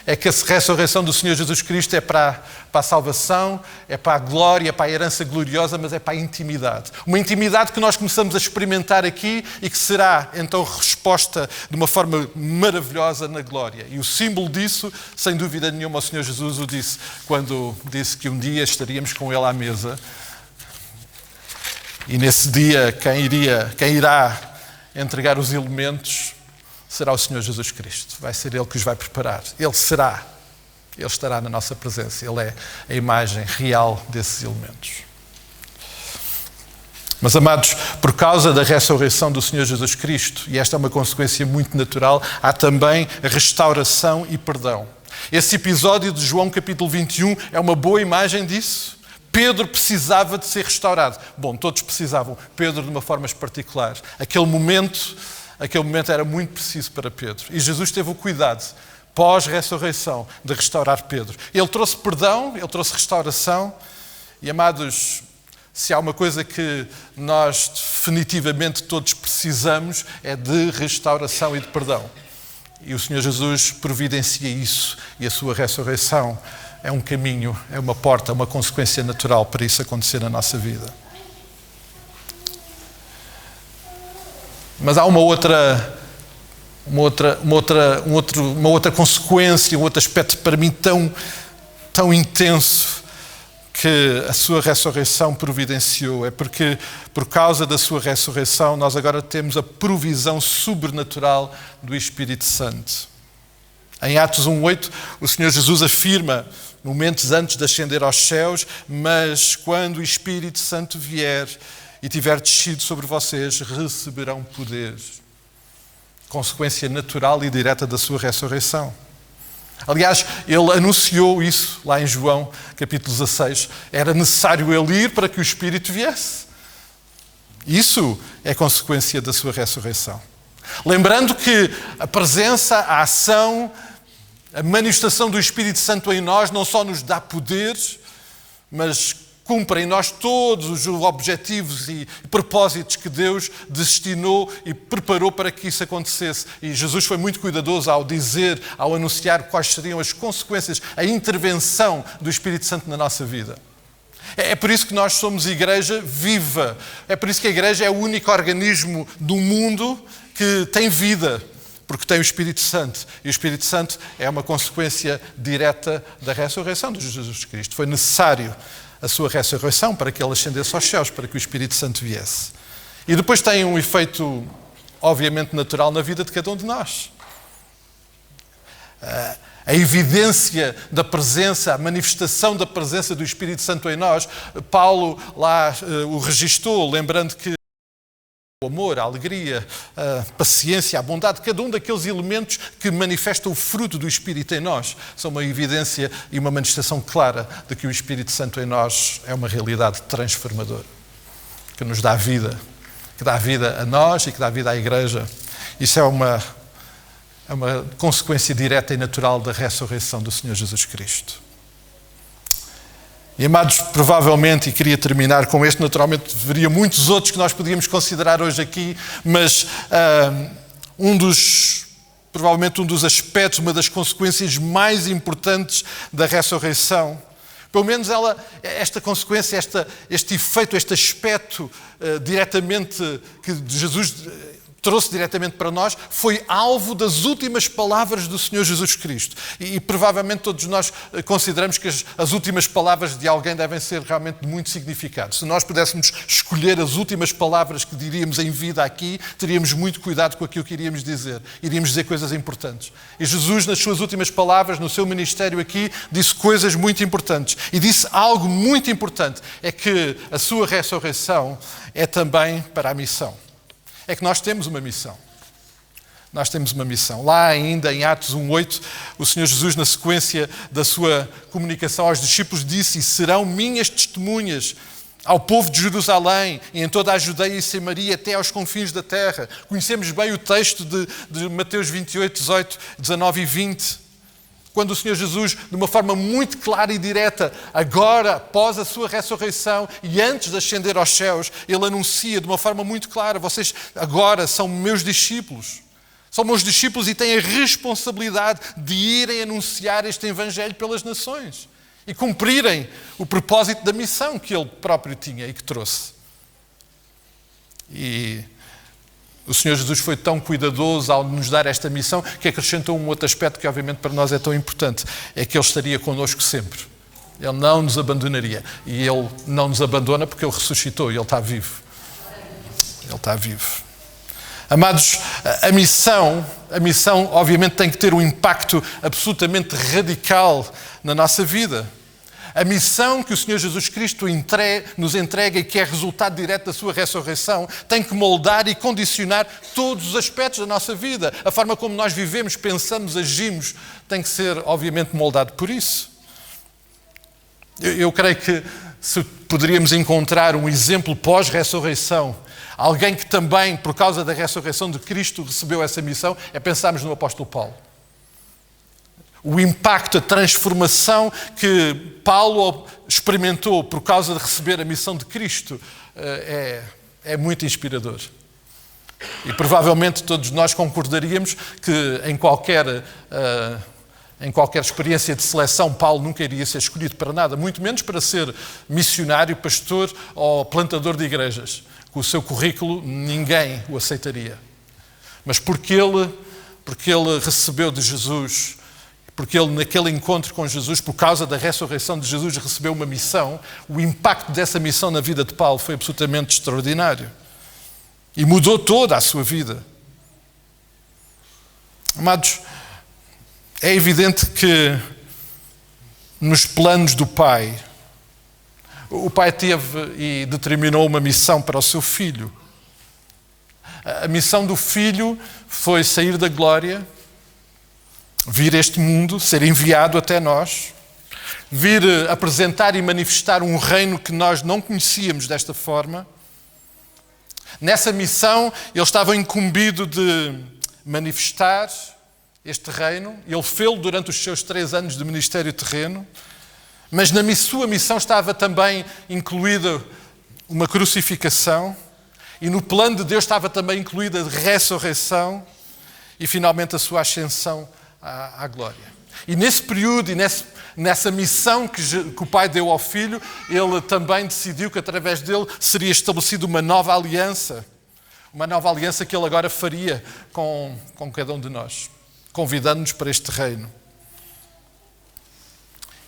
É que a ressurreição do Senhor Jesus Cristo é para a salvação, é para a glória, é para a herança gloriosa, mas é para a intimidade. Uma intimidade que nós começamos a experimentar aqui e que será, então, resposta de uma forma maravilhosa na glória. E o símbolo disso, sem dúvida nenhuma, o Senhor Jesus o disse quando disse que um dia estaríamos com Ele à mesa. E nesse dia, quem irá entregar os elementos será o Senhor Jesus Cristo. Vai ser Ele que os vai preparar. Ele estará na nossa presença. Ele é a imagem real desses elementos. Mas, amados, por causa da ressurreição do Senhor Jesus Cristo, e esta é uma consequência muito natural, há também a restauração e perdão. Esse episódio de João capítulo 21 é uma boa imagem disso. Pedro precisava de ser restaurado. Bom, todos precisavam. Pedro de uma forma particular. Aquele momento era muito preciso para Pedro. E Jesus teve o cuidado, pós-ressurreição, de restaurar Pedro. Ele trouxe perdão, ele trouxe restauração. E, amados, se há uma coisa que nós definitivamente todos precisamos, é de restauração e de perdão. E o Senhor Jesus providencia isso. E a sua ressurreição é um caminho, é uma porta, uma consequência natural para isso acontecer na nossa vida. Mas há uma outra consequência, um outro aspecto para mim tão intenso que a sua ressurreição providenciou. É porque, por causa da sua ressurreição, nós agora temos a provisão sobrenatural do Espírito Santo. Em Atos 1:8, o Senhor Jesus afirma, momentos antes de ascender aos céus: mas quando o Espírito Santo vier e tiver descido sobre vocês, receberão poder. Consequência natural e direta da sua ressurreição. Aliás, ele anunciou isso lá em João, capítulo 16. Era necessário ele ir para que o Espírito viesse. Isso é consequência da sua ressurreição. Lembrando que a presença, a ação, a manifestação do Espírito Santo em nós não só nos dá poder, mas cumpre em nós todos os objetivos e propósitos que Deus destinou e preparou para que isso acontecesse. E Jesus foi muito cuidadoso ao dizer, ao anunciar quais seriam as consequências, a intervenção do Espírito Santo na nossa vida. É por isso que nós somos igreja viva. É por isso que a igreja é o único organismo do mundo que tem vida, porque tem o Espírito Santo. E o Espírito Santo é uma consequência direta da ressurreição de Jesus Cristo. Foi necessário a sua ressurreição para que ele ascendesse aos céus, para que o Espírito Santo viesse. E depois tem um efeito, obviamente, natural na vida de cada um de nós. A evidência da presença, a manifestação da presença do Espírito Santo em nós, Paulo lá o registou, lembrando que o amor, a alegria, a paciência, a bondade, cada um daqueles elementos que manifestam o fruto do Espírito em nós, são uma evidência e uma manifestação clara de que o Espírito Santo em nós é uma realidade transformadora, que nos dá vida, que dá vida a nós e que dá vida à Igreja. Isso é uma consequência direta e natural da ressurreição do Senhor Jesus Cristo. E, amados, provavelmente, e queria terminar com este, naturalmente haveria muitos outros que nós podíamos considerar hoje aqui, mas provavelmente um dos aspectos, uma das consequências mais importantes da ressurreição, pelo menos esta consequência, este efeito, este aspecto diretamente que Jesus trouxe diretamente para nós, foi alvo das últimas palavras do Senhor Jesus Cristo. E provavelmente todos nós consideramos que as últimas palavras de alguém devem ser realmente de muito significado. Se nós pudéssemos escolher as últimas palavras que diríamos em vida aqui, teríamos muito cuidado com aquilo que iríamos dizer. Iríamos dizer coisas importantes. E Jesus, nas suas últimas palavras, no seu ministério aqui, disse coisas muito importantes. E disse algo muito importante, é que a sua ressurreição é também para a missão. É que nós temos uma missão. Nós temos uma missão. Lá ainda em Atos 1:8, o Senhor Jesus, na sequência da sua comunicação aos discípulos, disse: "E serão minhas testemunhas ao povo de Jerusalém e em toda a Judeia e Samaria até aos confins da terra." Conhecemos bem o texto de Mateus 28, 18, 19 e 20. Quando o Senhor Jesus, de uma forma muito clara e direta, agora, após a sua ressurreição e antes de ascender aos céus, ele anuncia de uma forma muito clara: vocês agora são meus discípulos. São meus discípulos e têm a responsabilidade de irem anunciar este Evangelho pelas nações e cumprirem o propósito da missão que ele próprio tinha e que trouxe. E o Senhor Jesus foi tão cuidadoso ao nos dar esta missão que acrescentou um outro aspecto que obviamente para nós é tão importante, é que Ele estaria connosco sempre. Ele não nos abandonaria. E Ele não nos abandona porque Ele ressuscitou e Ele está vivo. Ele está vivo. Amados, a missão obviamente tem que ter um impacto absolutamente radical na nossa vida. A missão que o Senhor Jesus Cristo nos entrega e que é resultado direto da sua ressurreição tem que moldar e condicionar todos os aspectos da nossa vida. A forma como nós vivemos, pensamos, agimos, tem que ser, obviamente, moldado por isso. Eu creio que se poderíamos encontrar um exemplo pós-ressurreição, alguém que também, por causa da ressurreição de Cristo, recebeu essa missão, é pensarmos no apóstolo Paulo. O impacto, a transformação que Paulo experimentou por causa de receber a missão de Cristo é muito inspirador. E provavelmente todos nós concordaríamos que em qualquer experiência de seleção Paulo nunca iria ser escolhido para nada, muito menos para ser missionário, pastor ou plantador de igrejas. Com o seu currículo ninguém o aceitaria. Mas porque ele recebeu de Jesus, porque ele naquele encontro com Jesus, por causa da ressurreição de Jesus, recebeu uma missão, o impacto dessa missão na vida de Paulo foi absolutamente extraordinário. E mudou toda a sua vida. Amados, é evidente que nos planos do Pai, o Pai teve e determinou uma missão para o seu Filho. A missão do Filho foi sair da glória vir a este mundo, ser enviado até nós, vir apresentar e manifestar um reino que nós não conhecíamos desta forma. Nessa missão, ele estava incumbido de manifestar este reino. Ele fê-lo durante os seus 3 anos de ministério terreno, mas na sua missão estava também incluída uma crucificação, e no plano de Deus estava também incluída a ressurreição e finalmente a sua ascensão à glória. E nesse período e nessa missão que o Pai deu ao Filho, ele também decidiu que através dele seria estabelecida uma nova aliança que ele agora faria com cada um de nós, convidando-nos para este reino.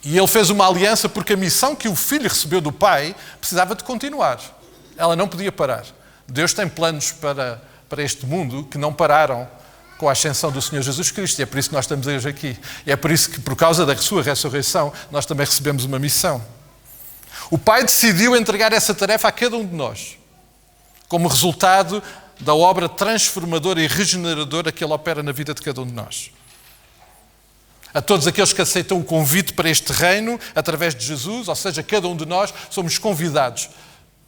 E ele fez uma aliança porque a missão que o Filho recebeu do Pai precisava de continuar. Ela não podia parar. Deus tem planos para este mundo que não pararam com a ascensão do Senhor Jesus Cristo. E é por isso que nós estamos hoje aqui. E é por isso que, por causa da sua ressurreição, nós também recebemos uma missão. O Pai decidiu entregar essa tarefa a cada um de nós, como resultado da obra transformadora e regeneradora que Ele opera na vida de cada um de nós. A todos aqueles que aceitam o convite para este reino, através de Jesus, ou seja, cada um de nós, somos convidados.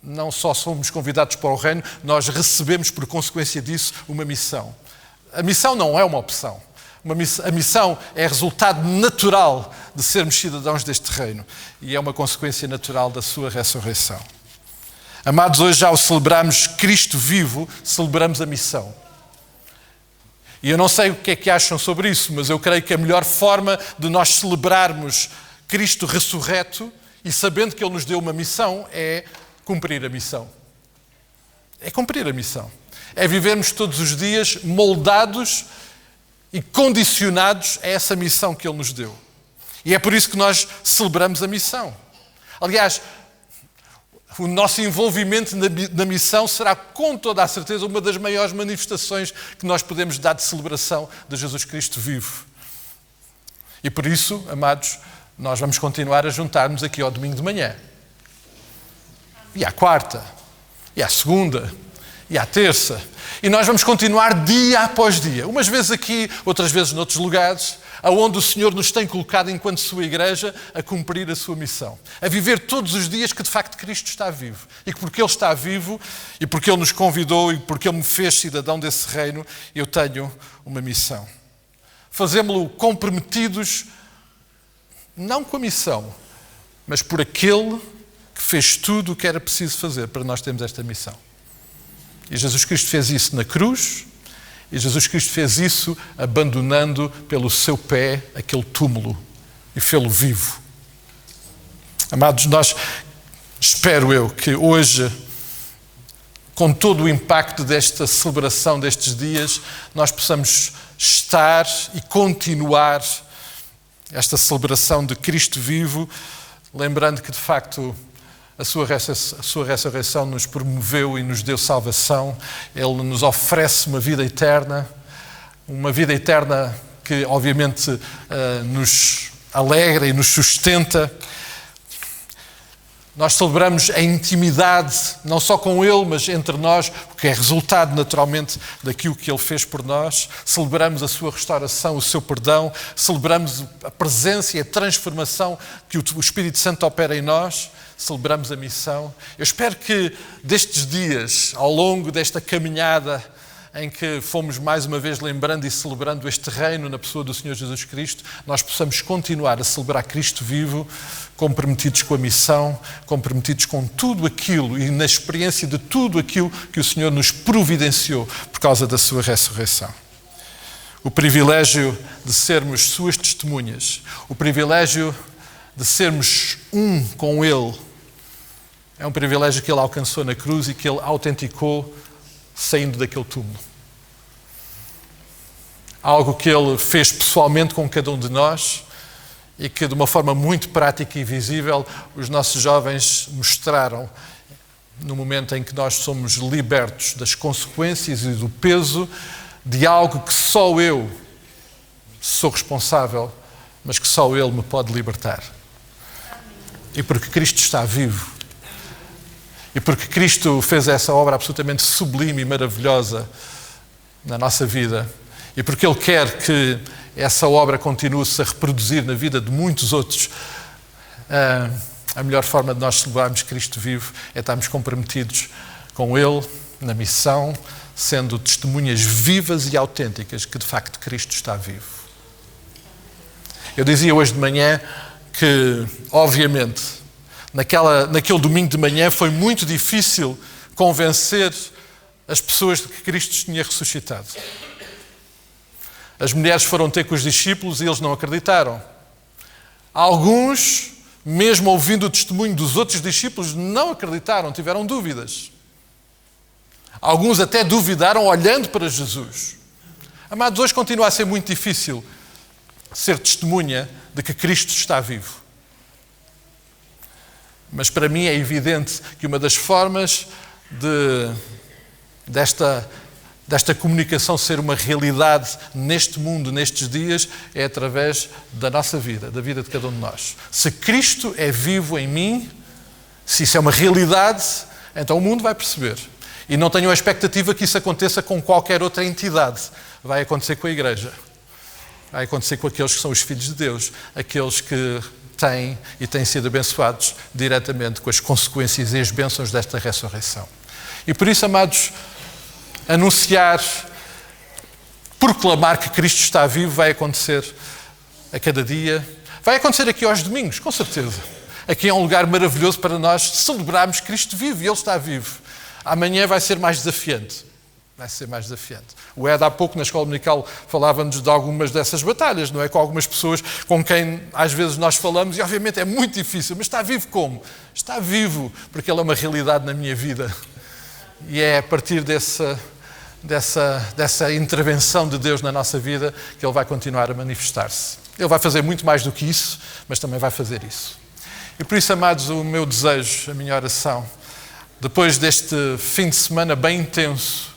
Não só somos convidados para o reino, nós recebemos, por consequência disso, uma missão. A missão não é uma opção. A missão é resultado natural de sermos cidadãos deste reino. E é uma consequência natural da sua ressurreição. Amados, hoje, ao celebrarmos Cristo vivo, celebramos a missão. E eu não sei o que é que acham sobre isso, mas eu creio que a melhor forma de nós celebrarmos Cristo ressurreto e sabendo que Ele nos deu uma missão é cumprir a missão. É cumprir a missão. É vivermos todos os dias moldados e condicionados a essa missão que Ele nos deu. E é por isso que nós celebramos a missão. Aliás, o nosso envolvimento na missão será, com toda a certeza, uma das maiores manifestações que nós podemos dar de celebração de Jesus Cristo vivo. E por isso, amados, nós vamos continuar a juntar-nos aqui ao domingo de manhã. E à quarta, e à segunda, e à terça. E nós vamos continuar dia após dia. Umas vezes aqui, outras vezes noutros lugares, aonde o Senhor nos tem colocado enquanto sua igreja a cumprir a sua missão. A viver todos os dias que de facto Cristo está vivo. E que porque Ele está vivo, e porque Ele nos convidou, e porque Ele me fez cidadão desse reino, eu tenho uma missão. Fazemos-lo comprometidos, não com a missão, mas por aquele que fez tudo o que era preciso fazer para nós termos esta missão. E Jesus Cristo fez isso na cruz, e Jesus Cristo fez isso abandonando pelo seu pé aquele túmulo e fê-lo vivo. Amados, espero eu que hoje, com todo o impacto desta celebração destes dias, nós possamos estar e continuar esta celebração de Cristo vivo, lembrando que de facto a sua ressurreição nos promoveu e nos deu salvação. Ele nos oferece uma vida eterna que obviamente nos alegra e nos sustenta. Nós celebramos a intimidade, não só com Ele, mas entre nós, porque é resultado naturalmente daquilo que Ele fez por nós. Celebramos a sua restauração, o seu perdão, celebramos a presença e a transformação que o Espírito Santo opera em nós. Celebramos a missão. Eu espero que destes dias, ao longo desta caminhada em que fomos mais uma vez lembrando e celebrando este reino na pessoa do Senhor Jesus Cristo, nós possamos continuar a celebrar Cristo vivo, comprometidos com a missão, comprometidos com tudo aquilo e na experiência de tudo aquilo que o Senhor nos providenciou por causa da sua ressurreição. O privilégio de sermos suas testemunhas, o privilégio de sermos um com Ele, é um privilégio que Ele alcançou na cruz e que Ele autenticou saindo daquele túmulo. Algo que Ele fez pessoalmente com cada um de nós e que de uma forma muito prática e visível os nossos jovens mostraram no momento em que nós somos libertos das consequências e do peso de algo que só eu sou responsável, mas que só Ele me pode libertar. E porque Cristo está vivo, e porque Cristo fez essa obra absolutamente sublime e maravilhosa na nossa vida, e porque Ele quer que essa obra continue-se a reproduzir na vida de muitos outros, a melhor forma de nós celebrarmos Cristo vivo é estarmos comprometidos com Ele, na missão, sendo testemunhas vivas e autênticas que de facto Cristo está vivo. Eu dizia hoje de manhã que, obviamente, naquele domingo de manhã foi muito difícil convencer as pessoas de que Cristo tinha ressuscitado. As mulheres foram ter com os discípulos e eles não acreditaram. Alguns, mesmo ouvindo o testemunho dos outros discípulos, não acreditaram, tiveram dúvidas. Alguns até duvidaram olhando para Jesus. Amados, hoje continua a ser muito difícil ser testemunha de que Cristo está vivo. Mas para mim é evidente que uma das formas desta comunicação ser uma realidade neste mundo, nestes dias, é através da nossa vida, da vida de cada um de nós. Se Cristo é vivo em mim, se isso é uma realidade, então o mundo vai perceber. E não tenho a expectativa que isso aconteça com qualquer outra entidade. Vai acontecer com a Igreja. Vai acontecer com aqueles que são os filhos de Deus, aqueles que têm e têm sido abençoados diretamente com as consequências e as bênçãos desta ressurreição. E por isso, amados, anunciar, proclamar que Cristo está vivo vai acontecer a cada dia. Vai acontecer aqui aos domingos, com certeza. Aqui é um lugar maravilhoso para nós celebrarmos Cristo vivo e Ele está vivo. Amanhã vai ser mais desafiante. Vai ser mais desafiante. O Ed há pouco na escola dominical falava-nos de algumas dessas batalhas, não é? Com algumas pessoas com quem às vezes nós falamos e obviamente é muito difícil, mas está vivo como? Está vivo porque Ele é uma realidade na minha vida. E é a partir dessa intervenção de Deus na nossa vida que Ele vai continuar a manifestar-se. Ele vai fazer muito mais do que isso, mas também vai fazer isso. E por isso, amados, o meu desejo, a minha oração, depois deste fim de semana bem intenso,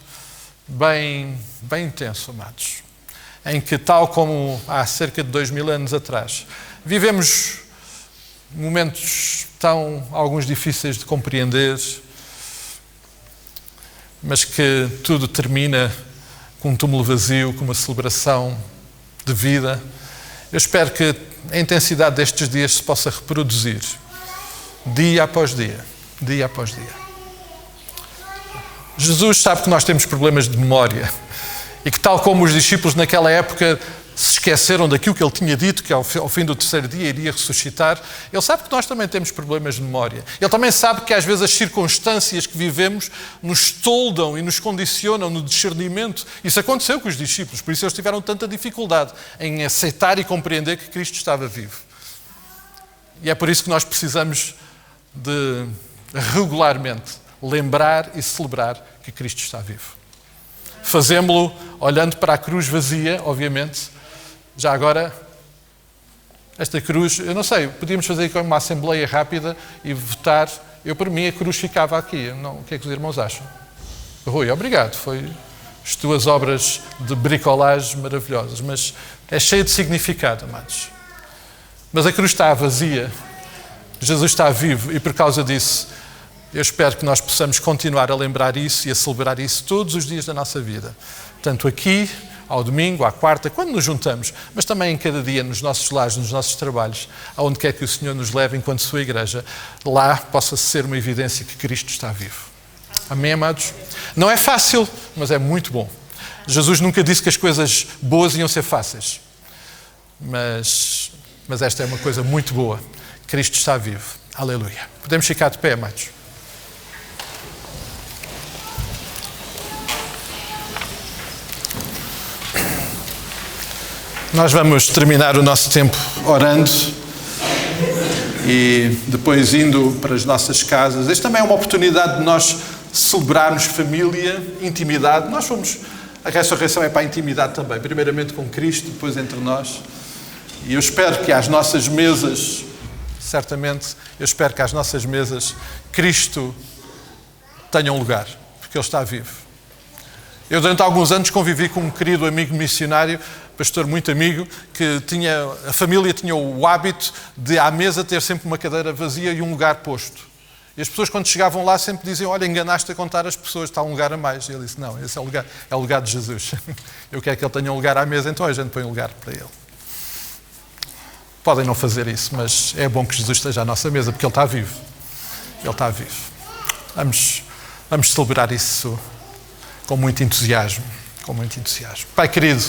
bem intenso, amados, em que, tal como há cerca de 2000 anos atrás, vivemos momentos alguns difíceis de compreender, mas que tudo termina com um túmulo vazio, com uma celebração de vida. Eu espero que a intensidade destes dias se possa reproduzir, dia após dia, dia após dia. Jesus sabe que nós temos problemas de memória e que, tal como os discípulos naquela época se esqueceram daquilo que Ele tinha dito, que ao fim do terceiro dia iria ressuscitar, Ele sabe que nós também temos problemas de memória. Ele também sabe que às vezes as circunstâncias que vivemos nos toldam e nos condicionam no discernimento. Isso aconteceu com os discípulos, por isso eles tiveram tanta dificuldade em aceitar e compreender que Cristo estava vivo. E é por isso que nós precisamos de regularmente lembrar e celebrar que Cristo está vivo. Fazemo-lo olhando para a cruz vazia, obviamente. Já agora, esta cruz, eu não sei, podíamos fazer uma assembleia rápida e votar. Eu, para mim, a cruz ficava aqui. O que é que os irmãos acham? Rui, obrigado. Foi as tuas obras de bricolagem maravilhosas, mas é cheia de significado, amados. Mas a cruz está vazia. Jesus está vivo e, por causa disso, eu espero que nós possamos continuar a lembrar isso e a celebrar isso todos os dias da nossa vida. Tanto aqui, ao domingo, à quarta, quando nos juntamos, mas também em cada dia, nos nossos lares, nos nossos trabalhos, aonde quer que o Senhor nos leve enquanto sua igreja, lá possa ser uma evidência que Cristo está vivo. Amém, amados? Não é fácil, mas é muito bom. Jesus nunca disse que as coisas boas iam ser fáceis. Mas esta é uma coisa muito boa. Cristo está vivo. Aleluia. Podemos ficar de pé, amados? Nós vamos terminar o nosso tempo orando e depois indo para as nossas casas. Esta também é uma oportunidade de nós celebrarmos família, intimidade. A ressurreição é para a intimidade também, primeiramente com Cristo, depois entre nós. E eu espero que às nossas mesas, certamente, Cristo tenha um lugar, porque Ele está vivo. Eu durante alguns anos convivi com um querido amigo missionário, pastor muito amigo, que a família tinha o hábito de à mesa ter sempre uma cadeira vazia e um lugar posto. E as pessoas, quando chegavam lá, sempre diziam: olha, enganaste a contar as pessoas, está um lugar a mais. E ele disse: não, esse é o lugar de Jesus. Eu quero que ele tenha um lugar à mesa, então a gente põe um lugar para ele. Podem não fazer isso, mas é bom que Jesus esteja à nossa mesa, porque ele está vivo. Ele está vivo. Vamos celebrar isso com muito entusiasmo. Com muito entusiasmo. Pai querido,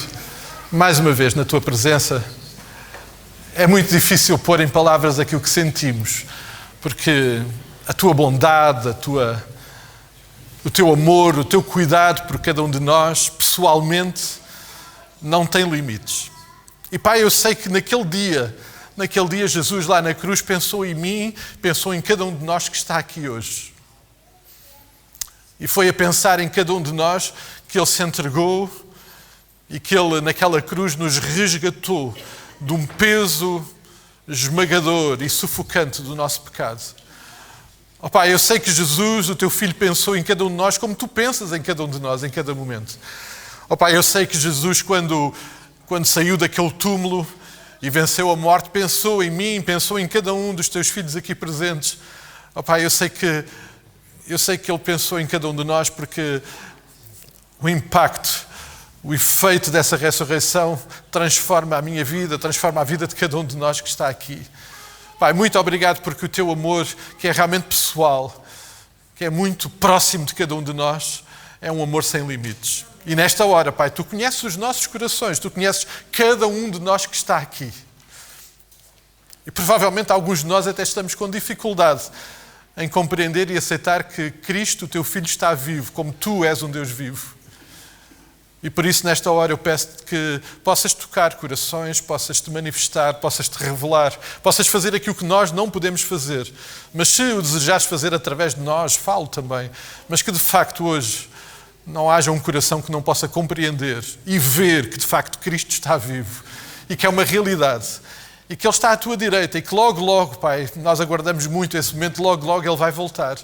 mais uma vez na tua presença, é muito difícil pôr em palavras aquilo que sentimos, porque a tua bondade, o teu amor, o teu cuidado por cada um de nós, pessoalmente, não tem limites. E Pai, eu sei que naquele dia Jesus lá na cruz pensou em mim, pensou em cada um de nós que está aqui hoje. E foi a pensar em cada um de nós que Ele se entregou e que Ele naquela cruz nos resgatou de um peso esmagador e sufocante do nosso pecado. Oh Pai, eu sei que Jesus, o Teu Filho, pensou em cada um de nós como Tu pensas em cada um de nós, em cada momento. Oh Pai, eu sei que Jesus, quando saiu daquele túmulo e venceu a morte, pensou em mim, pensou em cada um dos Teus filhos aqui presentes. Oh Pai, eu sei que Ele pensou em cada um de nós, porque o impacto, o efeito dessa ressurreição transforma a minha vida, transforma a vida de cada um de nós que está aqui. Pai, muito obrigado porque o Teu amor, que é realmente pessoal, que é muito próximo de cada um de nós, é um amor sem limites. E nesta hora, Pai, Tu conheces os nossos corações, Tu conheces cada um de nós que está aqui. E provavelmente alguns de nós até estamos com dificuldade em compreender e aceitar que Cristo, o Teu Filho, está vivo, como Tu és um Deus vivo. E por isso, nesta hora, eu peço-te que possas tocar corações, possas te manifestar, possas te revelar, possas fazer aquilo que nós não podemos fazer. Mas se o desejares fazer através de nós, falo também. Mas que, de facto, hoje não haja um coração que não possa compreender e ver que, de facto, Cristo está vivo e que é uma realidade. E que Ele está à Tua direita e que logo, logo, Pai, nós aguardamos muito esse momento, logo, logo Ele vai voltar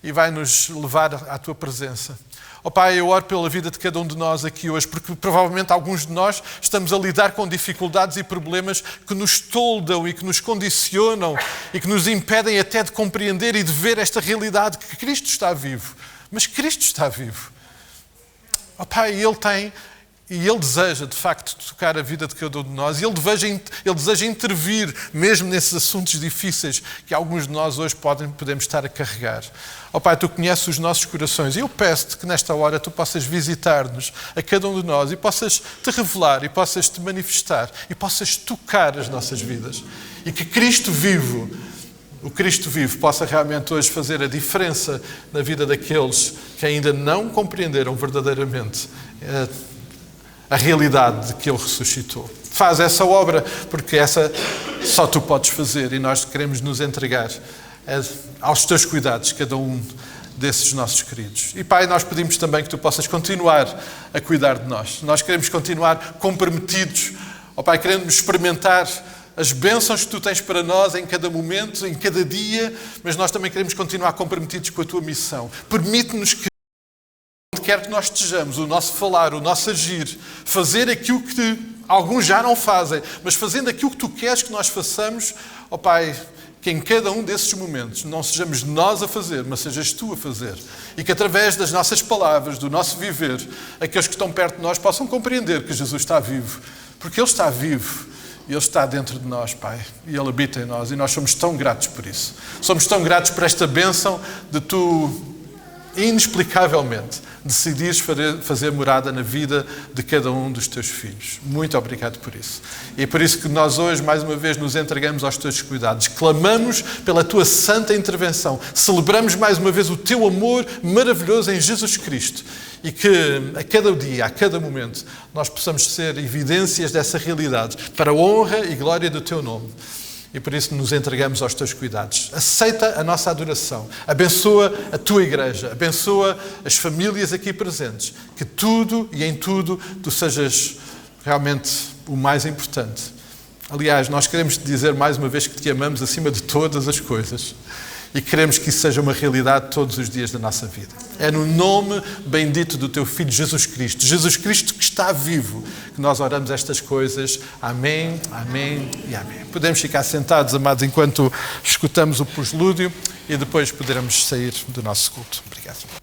e vai nos levar à Tua presença. Oh Pai, eu oro pela vida de cada um de nós aqui hoje, porque provavelmente alguns de nós estamos a lidar com dificuldades e problemas que nos toldam e que nos condicionam e que nos impedem até de compreender e de ver esta realidade que Cristo está vivo. Mas Cristo está vivo. Oh Pai, Ele deseja, de facto, tocar a vida de cada um de nós. E Ele deseja intervir, mesmo nesses assuntos difíceis que alguns de nós hoje podemos estar a carregar. Ó Pai, Tu conheces os nossos corações. E eu peço-te que nesta hora Tu possas visitar-nos, a cada um de nós, e possas Te revelar, e possas Te manifestar, e possas tocar as nossas vidas. E que Cristo vivo, o Cristo vivo, possa realmente hoje fazer a diferença na vida daqueles que ainda não compreenderam verdadeiramente a realidade de que Ele ressuscitou. Faz essa obra, porque essa só Tu podes fazer, e nós queremos nos entregar aos Teus cuidados, cada um desses nossos queridos. E Pai, nós pedimos também que Tu possas continuar a cuidar de nós. Nós queremos continuar comprometidos. Ó Pai, queremos experimentar as bênçãos que Tu tens para nós em cada momento, em cada dia, mas nós também queremos continuar comprometidos com a Tua missão. Permite-nos que, onde quer que nós estejamos, o nosso falar, o nosso agir, fazer aquilo que alguns já não fazem, mas fazendo aquilo que Tu queres que nós façamos, ó Pai, que em cada um desses momentos não sejamos nós a fazer, mas sejas Tu a fazer. E que através das nossas palavras, do nosso viver, aqueles que estão perto de nós possam compreender que Jesus está vivo. Porque Ele está vivo e Ele está dentro de nós, Pai. E Ele habita em nós e nós somos tão gratos por isso. Somos tão gratos por esta bênção de Tu, inexplicavelmente, decidires fazer morada na vida de cada um dos Teus filhos. Muito obrigado por isso. E é por isso que nós hoje, mais uma vez, nos entregamos aos Teus cuidados. Clamamos pela Tua santa intervenção. Celebramos mais uma vez o Teu amor maravilhoso em Jesus Cristo. E que a cada dia, a cada momento, nós possamos ser evidências dessa realidade para a honra e glória do Teu nome. E por isso nos entregamos aos Teus cuidados. Aceita a nossa adoração. Abençoa a Tua igreja. Abençoa as famílias aqui presentes. Que tudo e em tudo Tu sejas realmente o mais importante. Aliás, nós queremos Te dizer mais uma vez que Te amamos acima de todas as coisas. E queremos que isso seja uma realidade todos os dias da nossa vida. É no nome bendito do teu Filho Jesus Cristo que está vivo, que nós oramos estas coisas. Amém, amém e amém. Podemos ficar sentados, amados, enquanto escutamos o preslúdio e depois poderemos sair do nosso culto. Obrigado.